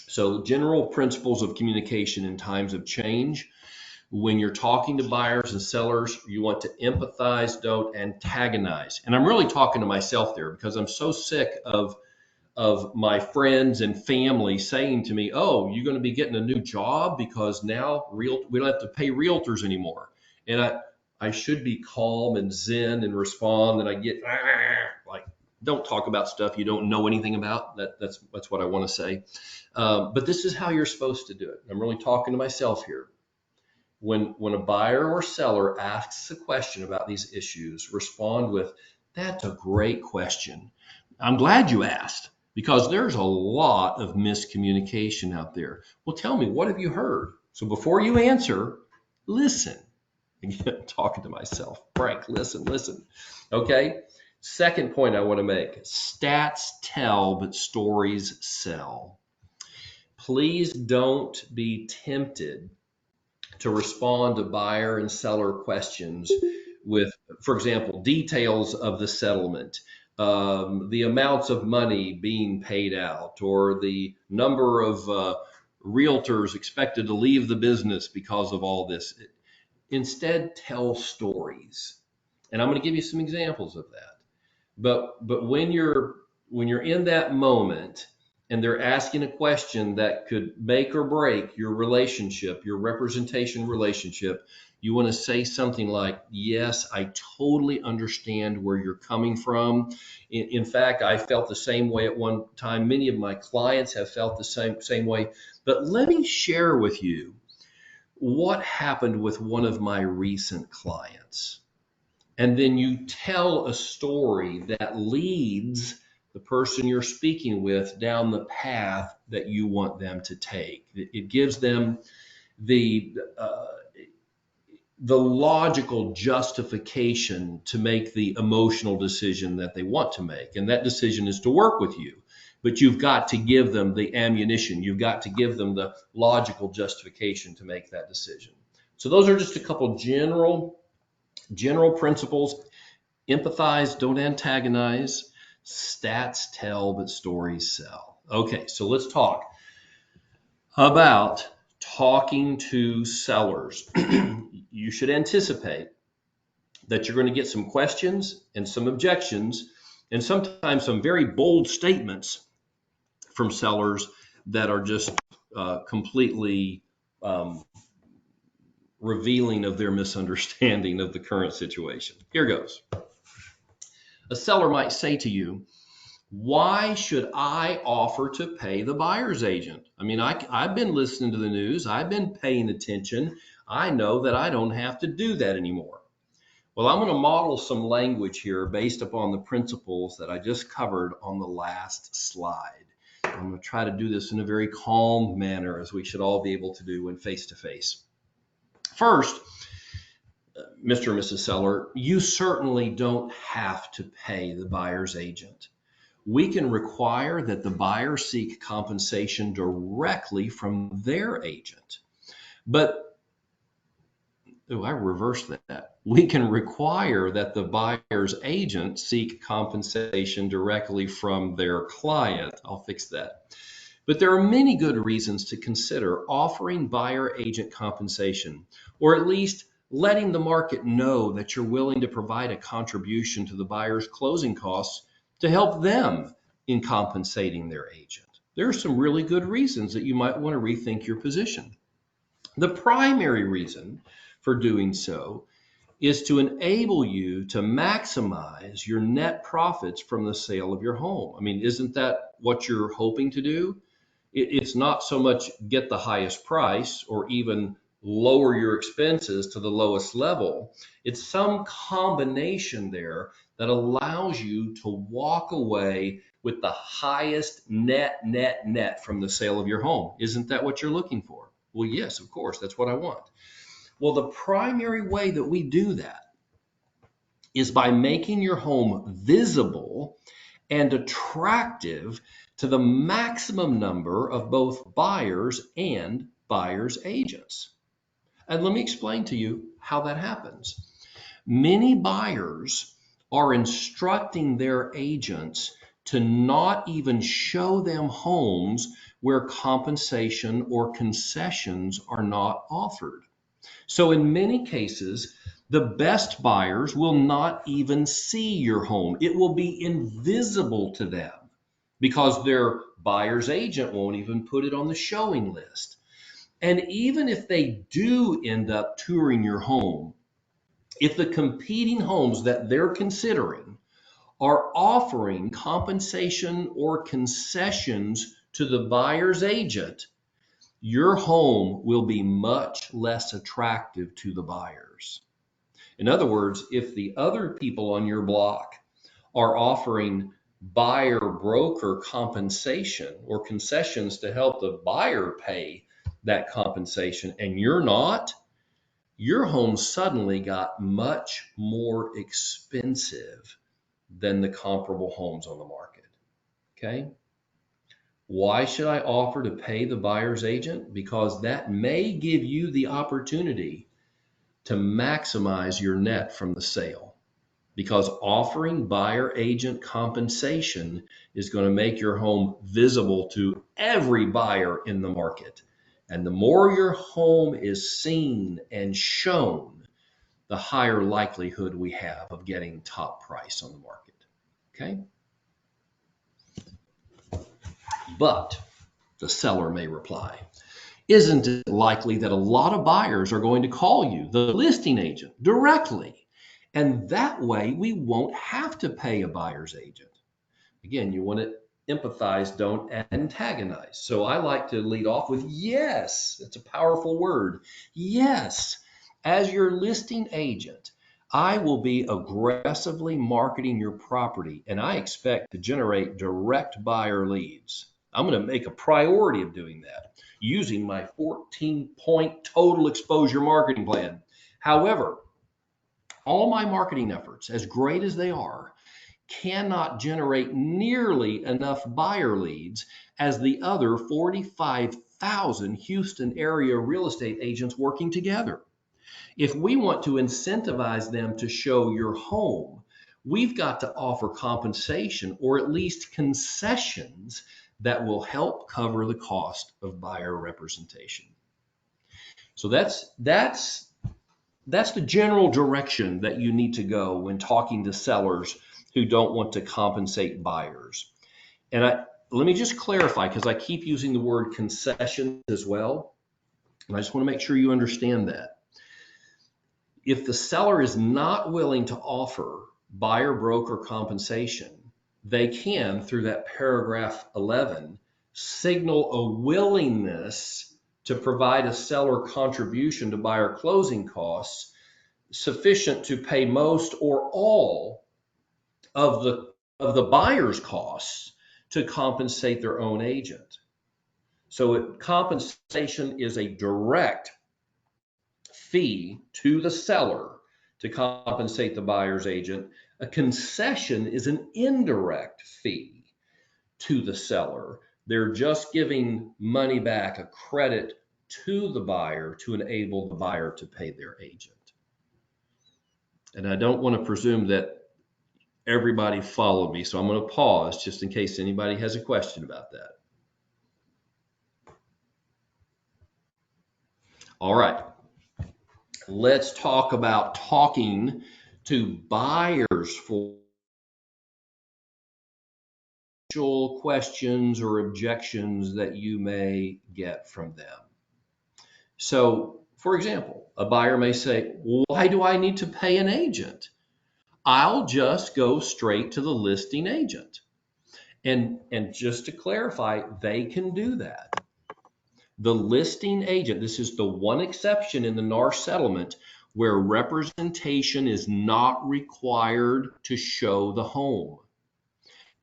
B: So general principles of communication in times of change. When you're talking to buyers and sellers, you want to empathize, don't antagonize. And I'm really talking to myself there, because I'm so sick of my friends and family saying to me, "Oh, you're going to be getting a new job because now we don't have to pay realtors anymore." And I should be calm and zen and respond, and I get like, don't talk about stuff you don't know anything about. That's what I want to say. But this is how you're supposed to do it. I'm really talking to myself here. When a buyer or seller asks a question about these issues, respond with, "That's a great question. I'm glad you asked, because there's a lot of miscommunication out there. Well, tell me, what have you heard?" So before you answer, listen. Again, talking to myself. Frank, listen. Okay? Second point I want to make. Stats tell, but stories sell. Please don't be tempted to respond to buyer and seller questions with, for example, details of the settlement, the amounts of money being paid out, or the number of realtors expected to leave the business because of all this. Instead, tell stories. And I'm going to give you some examples of that. But when you're in that moment and they're asking a question that could make or break your relationship, your representation relationship, you want to say something like, "Yes, I totally understand where you're coming from. In fact, I felt the same way at one time. Many of my clients have felt the same way. But let me share with you what happened with one of my recent clients." And then you tell a story that leads the person you're speaking with down the path that you want them to take. It gives them the logical justification to make the emotional decision that they want to make. And that decision is to work with you. But you've got to give them the ammunition. You've got to give them the logical justification to make that decision. So those are just a couple general principles. Empathize, don't antagonize. Stats tell, but stories sell. Okay, so let's talk about talking to sellers. You should anticipate that you're going to get some questions and some objections, and sometimes some very bold statements from sellers that are just completely revealing of their misunderstanding of the current situation. Here goes. A seller might say to you, "Why should I offer to pay the buyer's agent? I mean, I've been listening to the news. I've been paying attention. I know that I don't have to do that anymore." Well, I'm going to model some language here based upon the principles that I just covered on the last slide. I'm going to try to do this in a very calm manner, as we should all be able to do when face to face. First, Mr. and Mrs. Seller, you certainly don't have to pay the buyer's agent. We can require that the buyer seek compensation directly from their agent. But I reversed that. We can require that the buyer's agent seek compensation directly from their client. I'll fix that. But there are many good reasons to consider offering buyer agent compensation, or at least letting the market know that you're willing to provide a contribution to the buyer's closing costs to help them in compensating their agent. There are some really good reasons that you might want to rethink your position. The primary reason for doing so is to enable you to maximize your net profits from the sale of your home. I mean, isn't that what you're hoping to do? It's not so much get the highest price or even lower your expenses to the lowest level. It's some combination there that allows you to walk away with the highest net from the sale of your home. Isn't that what you're looking for? Well, yes, of course, that's what I want. Well, the primary way that we do that is by making your home visible and attractive to the maximum number of both buyers and buyers' agents. And let me explain to you how that happens. Many buyers are instructing their agents to not even show them homes where compensation or concessions are not offered. So in many cases, the best buyers will not even see your home. It will be invisible to them because their buyer's agent won't even put it on the showing list. And even if they do end up touring your home, if the competing homes that they're considering are offering compensation or concessions to the buyer's agent, your home will be much less attractive to the buyers. In other words, if the other people on your block are offering buyer broker compensation or concessions to help the buyer pay that compensation and you're not, your home suddenly got much more expensive than the comparable homes on the market. Okay? Why should I offer to pay the buyer's agent? Because that may give you the opportunity to maximize your net from the sale. Because offering buyer agent compensation is going to make your home visible to every buyer in the market. And the more your home is seen and shown, the higher likelihood we have of getting top price on the market. Okay? But the seller may reply, isn't it likely that a lot of buyers are going to call you, the listing agent, directly? And that way we won't have to pay a buyer's agent. Again, you want to empathize, don't antagonize. So I like to lead off with yes. It's a powerful word. Yes. As your listing agent, I will be aggressively marketing your property, and I expect to generate direct buyer leads. I'm going to make a priority of doing that using my 14-point total exposure marketing plan. However, all my marketing efforts, as great as they are, cannot generate nearly enough buyer leads as the other 45,000 Houston area real estate agents working together. If we want to incentivize them to show your home, we've got to offer compensation or at least concessions that will help cover the cost of buyer representation. So that's the general direction that you need to go when talking to sellers who don't want to compensate buyers. And let me just clarify, because I keep using the word concession as well. And I just want to make sure you understand that. If the seller is not willing to offer buyer broker compensation, they can, through that paragraph 11, signal a willingness to provide a seller contribution to buyer closing costs sufficient to pay most or all of the buyer's costs to compensate their own agent. So compensation is a direct fee to the seller to compensate the buyer's agent. A concession is an indirect fee to the seller. They're just giving money back, a credit to the buyer to enable the buyer to pay their agent. And I don't want to presume that everybody followed me, so I'm going to pause just in case anybody has a question about that. All right. Let's talk about talking to buyers for questions or objections that you may get from them. So, for example, a buyer may say, why do I need to pay an agent? I'll just go straight to the listing agent. And just to clarify, they can do that. The listing agent, this is the one exception in the NAR settlement where representation is not required to show the home.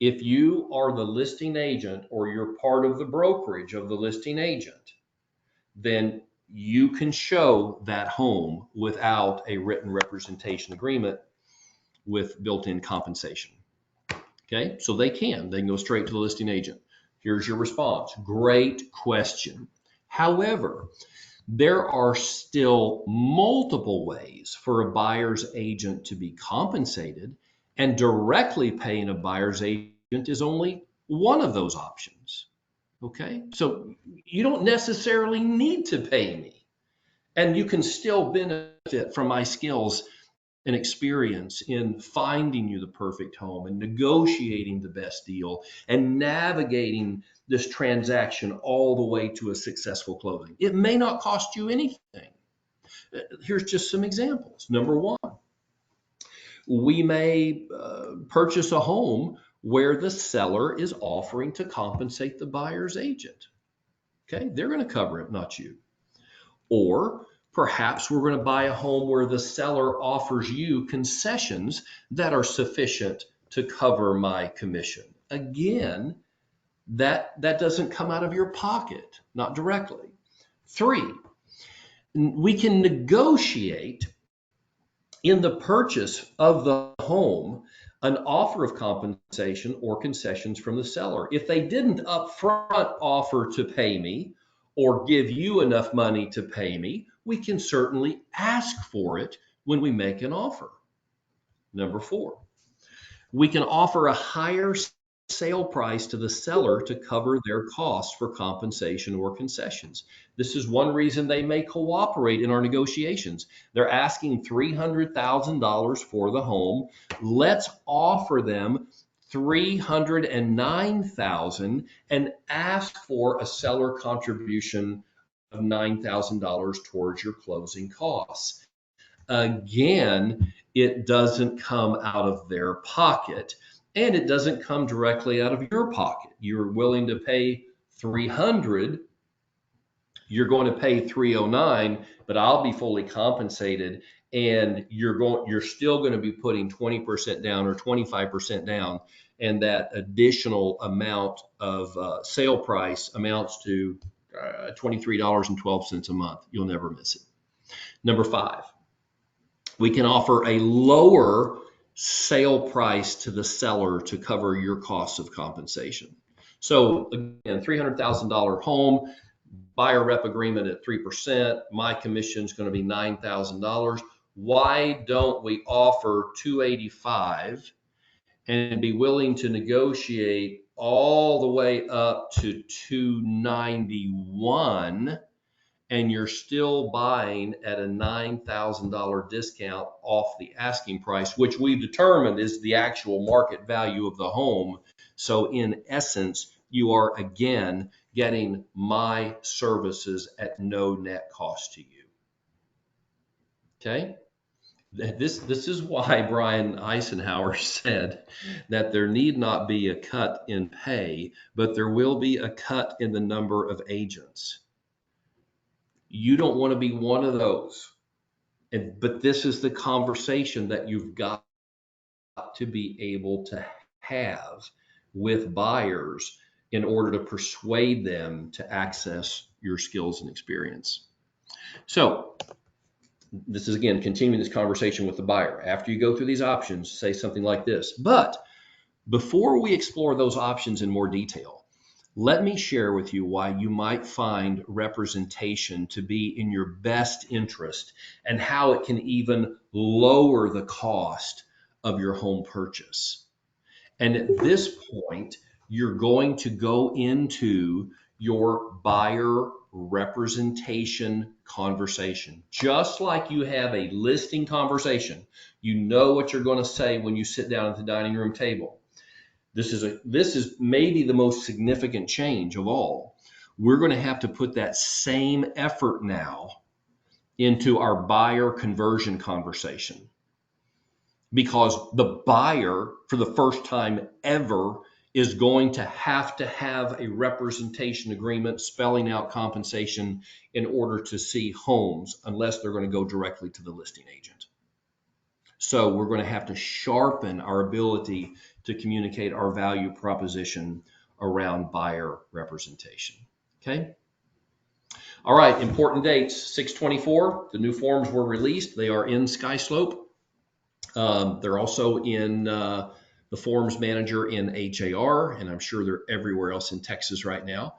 B: If you are the listing agent or you're part of the brokerage of the listing agent, then you can show that home without a written representation agreement with built-in compensation. Okay, so they can go straight to the listing agent. Here's your response. Great question. However, there are still multiple ways for a buyer's agent to be compensated, and directly paying a buyer's agent is only one of those options. Okay, so you don't necessarily need to pay me, and you can still benefit from my skills and experience in finding you the perfect home and negotiating the best deal and navigating this transaction all the way to a successful closing. It may not cost you anything. Here's just some examples. Number one, we may purchase a home where the seller is offering to compensate the buyer's agent. Okay, they're going to cover it, not you. Or perhaps we're going to buy a home where the seller offers you concessions that are sufficient to cover my commission. Again, that doesn't come out of your pocket, not directly. 3, we can negotiate in the purchase of the home an offer of compensation or concessions from the seller. If they didn't upfront offer to pay me or give you enough money to pay me, we can certainly ask for it when we make an offer. Number 4, we can offer a higher sale price to the seller to cover their costs for compensation or concessions. This is one reason they may cooperate in our negotiations. They're asking $300,000 for the home. Let's offer them $309,000 and ask for a seller contribution of $9,000 towards your closing costs. Again, it doesn't come out of their pocket, and it doesn't come directly out of your pocket. You're willing to pay $300, you're going to pay $309, but I'll be fully compensated, and you're still going to be putting 20% down or 25% down, and that additional amount of sale price amounts to $23.12 a month. You'll never miss it. Number 5. We can offer a lower sale price to the seller to cover your costs of compensation. So again, $300,000 home, buyer rep agreement at 3%. My commission is going to be $9,000. Why don't we offer $285 and be willing to negotiate all the way up to $291? And you're still buying at a $9,000 discount off the asking price, which we've determined is the actual market value of the home. So in essence, you are again getting my services at no net cost to you. Okay? This is why Brian Eisenhower said that there need not be a cut in pay, but there will be a cut in the number of agents. You don't want to be one of those. But this is the conversation that you've got to be able to have with buyers in order to persuade them to access your skills and experience. So this is, again, continuing this conversation with the buyer. After you go through these options, say something like this: but before we explore those options in more detail, let me share with you why you might find representation to be in your best interest and how it can even lower the cost of your home purchase. And at this point, you're going to go into your buyer representation conversation. Just like you have a listing conversation, you know what you're going to say when you sit down at the dining room table. This is maybe the most significant change of all. We're going to have to put that same effort now into our buyer conversion conversation, because the buyer, for the first time ever, is going to have a representation agreement spelling out compensation in order to see homes, unless they're going to go directly to the listing agent. So we're going to have to sharpen our ability to communicate our value proposition around buyer representation. Okay. All right. Important dates: 6/24. The new forms were released. They are in SkySlope. They're also in the Forms Manager in HAR, and I'm sure they're everywhere else in Texas right now.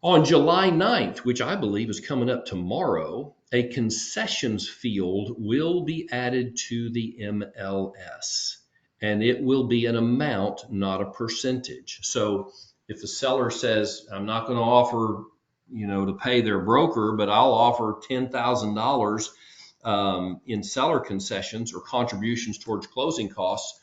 B: On July 9th, which I believe is coming up tomorrow, a concessions field will be added to the MLS, and it will be an amount, not a percentage. So if the seller says, I'm not going to offer, to pay their broker, but I'll offer $10,000 in seller concessions or contributions towards closing costs,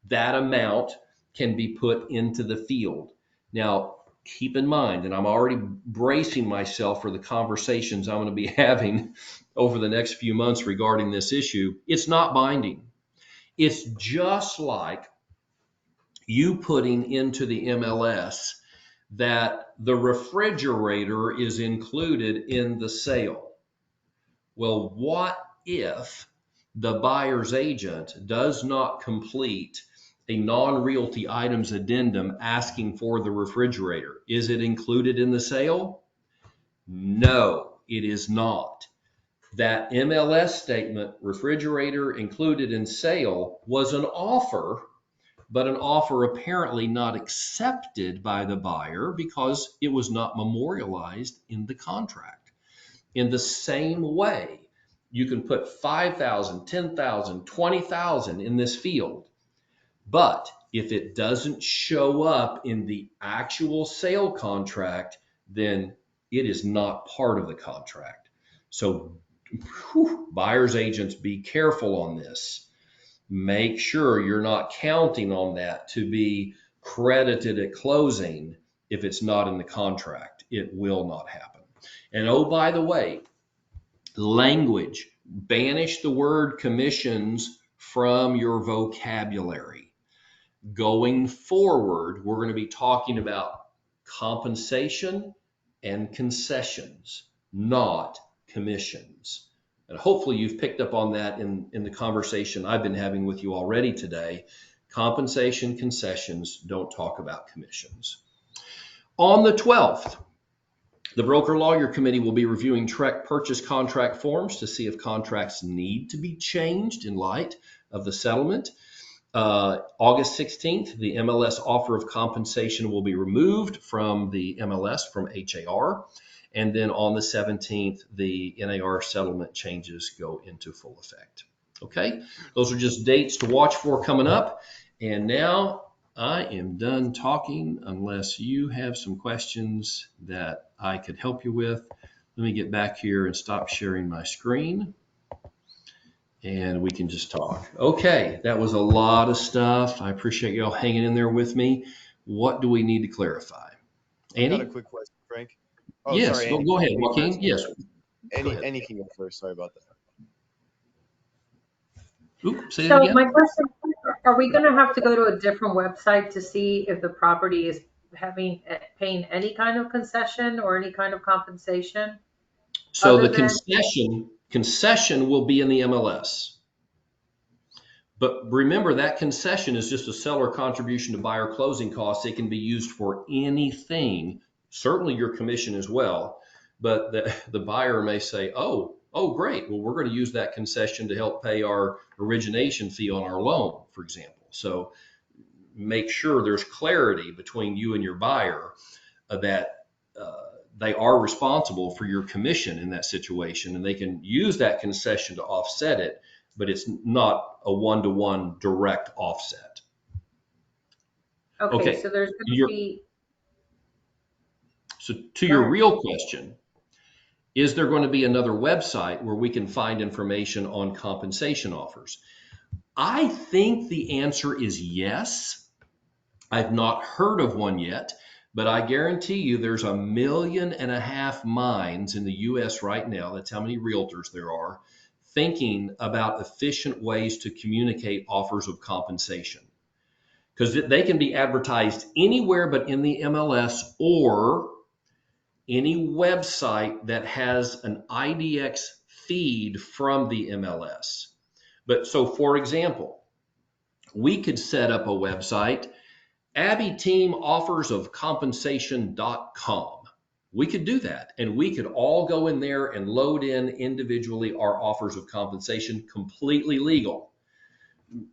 B: that amount can be put into the field. Now, keep in mind, and I'm already bracing myself for the conversations I'm going to be having over the next few months regarding this issue, it's not binding. It's just like you putting into the MLS that the refrigerator is included in the sale. Well, what if the buyer's agent does not complete a non-realty items addendum asking for the refrigerator? Is it included in the sale? No, it is not. That MLS statement, refrigerator included in sale, was an offer, but an offer apparently not accepted by the buyer because it was not memorialized in the contract. In the same way, you can put 5,000, 10,000, 20,000 in this field, but if it doesn't show up in the actual sale contract, then it is not part of the contract. So buyer's agents, be careful on this. Make sure you're not counting on that to be credited at closing if it's not in the contract. It will not happen. And oh, by the way, language, banish the word commissions from your vocabulary. Going forward, we're going to be talking about compensation and concessions, not commissions. And hopefully you've picked up on that in the conversation I've been having with you already today. Compensation, concessions, don't talk about commissions. On the 12th, the Broker Lawyer Committee will be reviewing TREC purchase contract forms to see if contracts need to be changed in light of the settlement. August 16th, the MLS offer of compensation will be removed from the MLS, from HAR. And then on the 17th, the NAR settlement changes go into full effect. Okay, those are just dates to watch for coming up. And now I am done talking unless you have some questions that I could help you with. Let me get back here and stop sharing my screen, and we can just talk. Okay, that was a lot of stuff. I appreciate y'all hanging in there with me. What do we need to clarify? Andy?
E: I got a quick question, Frank. Oh,
B: yes,
E: sorry, Andy.
B: go ahead, Joaquin. Yes.
E: Andy can go first. Sorry about that.
B: Oops, say it
D: So
B: again.
D: my question, are we going to have to go to a different website to see if the property is paying any kind of concession or any kind of compensation?
B: So the
D: Other than-
B: concession will be in the MLS. But remember, that concession is just a seller contribution to buyer closing costs. It can be used for anything, certainly your commission as well. But the buyer may say, oh, great. Well, we're going to use that concession to help pay our origination fee on our loan, for example. So make sure there's clarity between you and your buyer that they are responsible for your commission in that situation, and they can use that concession to offset it, but it's not a one-to-one direct offset.
D: Okay, so there's going to be.
B: So to your real question, is there going to be another website where we can find information on compensation offers? I think the answer is yes. I've not heard of one yet, but I guarantee you there's 1.5 million minds in the US right now, that's how many realtors there are, thinking about efficient ways to communicate offers of compensation. Because they can be advertised anywhere but in the MLS or any website that has an IDX feed from the MLS. But so, for example, we could set up a website, abbyteamoffersofcompensation.com. We could do that, and we could all go in there and load in individually our offers of compensation, completely legal.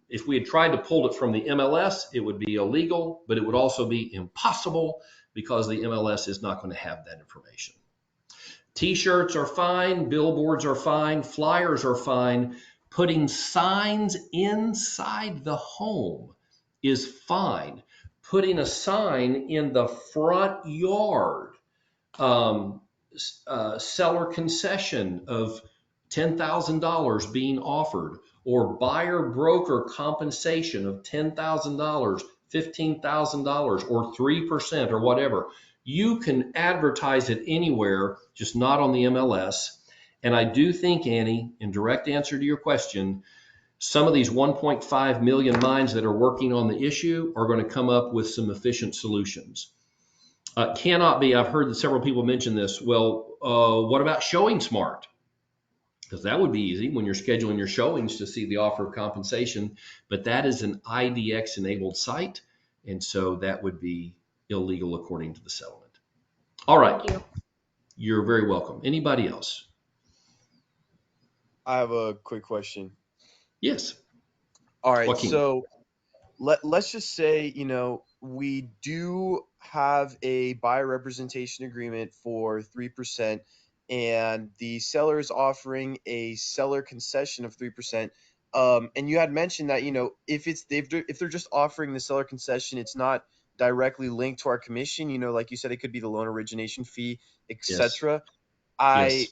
B: If we had tried to pull it from the MLS, it would be illegal, but it would also be impossible because the MLS is not going to have that information. T-shirts are fine, billboards are fine, flyers are fine. Putting signs inside the home is fine. Putting a sign in the front yard, seller concession of $10,000 being offered, or buyer broker compensation of $10,000, $15,000, or 3% or whatever. You can advertise it anywhere, just not on the MLS. And I do think, Annie, in direct answer to your question, some of these 1.5 million minds that are working on the issue are going to come up with some efficient solutions. Cannot be, I've heard several people mention this, well, what about Showing Smart? Because that would be easy when you're scheduling your showings to see the offer of compensation, but that is an IDX enabled site, and so that would be illegal according to the settlement. All right.
D: Thank you.
B: You're very welcome. Anybody else?
E: I have a quick question.
B: Yes.
E: All right,
B: Joaquin.
E: so let's just say, we do have a buyer representation agreement for 3%, and the seller is offering a seller concession of 3%. And you had mentioned that, if they're just offering the seller concession, it's not directly linked to our commission. Like you said, it could be the loan origination fee, etc. I
B: Yes.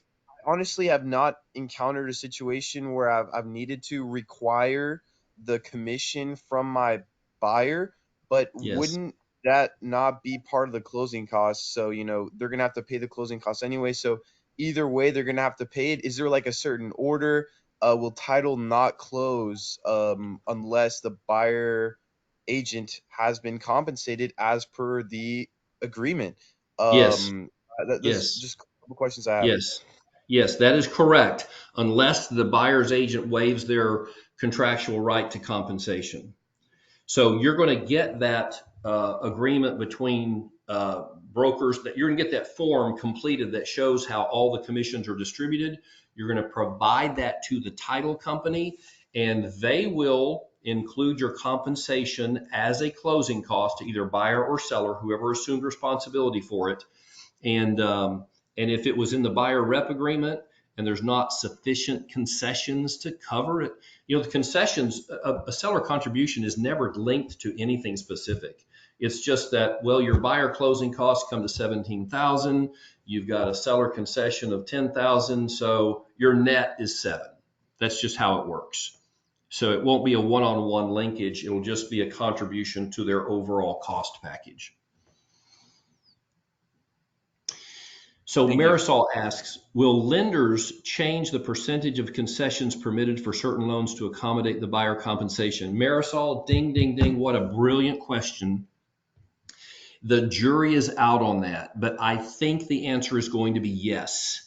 E: honestly have not encountered a situation where I've needed to require the commission from my buyer, but
B: Yes.
E: wouldn't that not be part of the closing costs? So, they're going to have to pay the closing costs anyway. So either way, they're going to have to pay it. Is there like a certain order? Will title not close unless the buyer agent has been compensated as per the agreement?
B: Yes.
E: That's
B: Yes.
E: just a couple questions I have.
B: Yes. Yes, that is correct, unless the buyer's agent waives their contractual right to compensation. So you're going to get that agreement between brokers, that you're going to get that form completed that shows how all the commissions are distributed. You're going to provide that to the title company, and they will include your compensation as a closing cost to either buyer or seller, whoever assumed responsibility for it. And if it was in the buyer rep agreement and there's not sufficient concessions to cover it, the concessions, a seller contribution is never linked to anything specific. It's just that, well, your buyer closing costs come to $17,000. You've got a seller concession of $10,000, so your net is $7,000. That's just how it works. So it won't be a one-on-one linkage. It'll just be a contribution to their overall cost package. So Marisol asks, will lenders change the percentage of concessions permitted for certain loans to accommodate the buyer compensation? Marisol, ding, ding, ding. What a brilliant question. The jury is out on that, but I think the answer is going to be yes.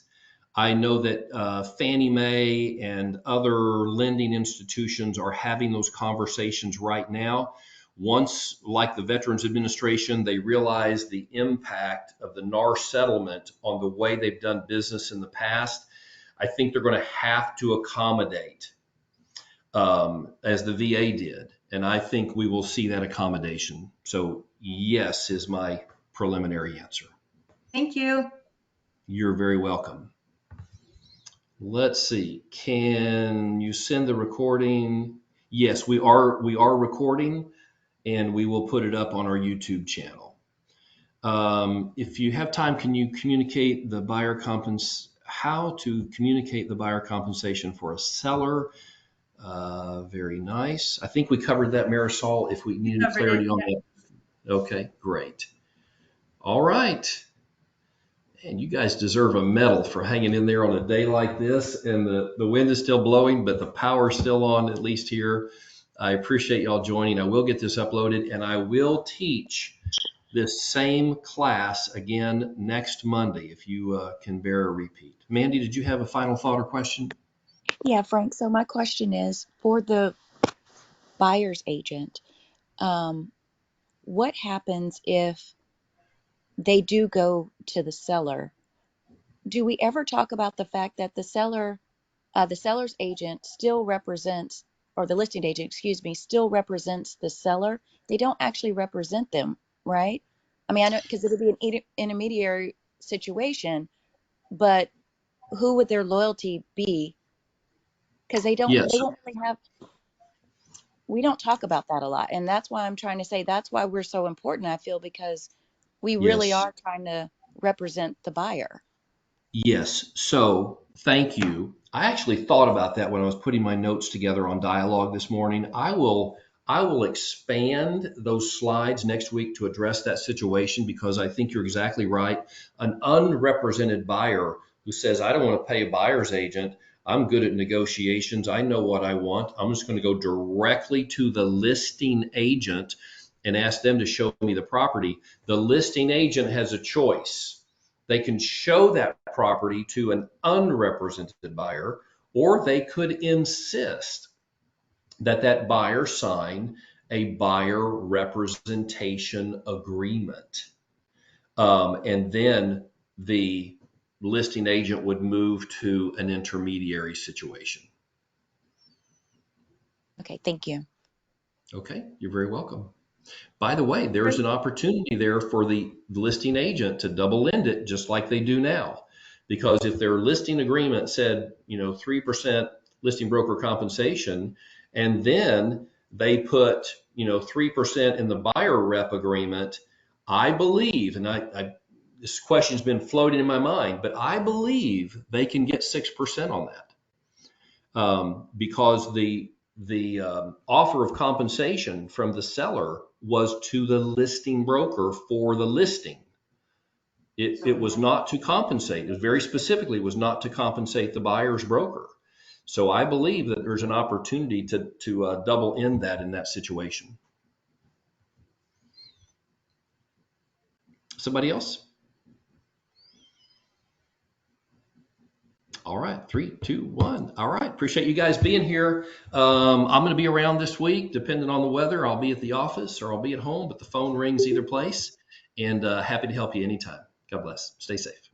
B: I know that Fannie Mae and other lending institutions are having those conversations right now. Once, like the Veterans Administration, they realize the impact of the NAR settlement on the way they've done business in the past, I think they're going to have to accommodate as the VA did. And I think we will see that accommodation. So yes is my preliminary answer.
F: Thank you.
B: You're very welcome. Let's see. Can you send the recording? Yes, we are recording, and we will put it up on our YouTube channel. If you have time, can you communicate the how to communicate the buyer compensation for a seller? Very nice. I think we covered that, Marisol, if we needed clarity on that. Okay, great. All right. And you guys deserve a medal for hanging in there on a day like this, and the wind is still blowing, but the power's still on, at least here. I appreciate y'all joining. I will get this uploaded, and I will teach this same class again next Monday, if you can bear a repeat. Mandy, did you have a final thought or question?
G: Yeah, Frank. So my question is for the buyer's agent, what happens if they do go to the seller? Do we ever talk about the fact that the seller's agent still represents, or the listing agent, excuse me, still represents the seller? They don't actually represent them, right? I mean, I know because it would be an intermediary situation, but who would their loyalty be? Because they
B: Yes.
G: won't really have. We don't talk about that a lot. And that's why I'm trying to say that's why we're so important, I feel, because we really
B: Yes.
G: are trying to represent the buyer.
B: Yes. So thank you. I actually thought about that when I was putting my notes together on dialogue this morning. I will expand those slides next week to address that situation, because I think you're exactly right. An unrepresented buyer who says, I don't want to pay a buyer's agent. I'm good at negotiations. I know what I want. I'm just going to go directly to the listing agent and ask them to show me the property. The listing agent has a choice. They can show that property to an unrepresented buyer, or they could insist that that buyer sign a buyer representation agreement. And then the listing agent would move to an intermediary situation.
G: Okay, thank you.
B: Okay, you're very welcome. By the way, there's an opportunity there for the listing agent to double end it just like they do now. Because if their listing agreement said, 3% listing broker compensation, and then they put, 3% in the buyer rep agreement, I believe, and this question's been floating in my mind, but I believe they can get 6% on that. Because the offer of compensation from the seller was to the listing broker for the listing. It was not to compensate. It was very specifically was not to compensate the buyer's broker. So I believe that there's an opportunity to double end that in that situation. Somebody else? All right, 3, 2, 1. All right, appreciate you guys being here. I'm going to be around this week, depending on the weather. I'll be at the office or I'll be at home, but the phone rings either place. And happy to help you anytime. God bless. Stay safe.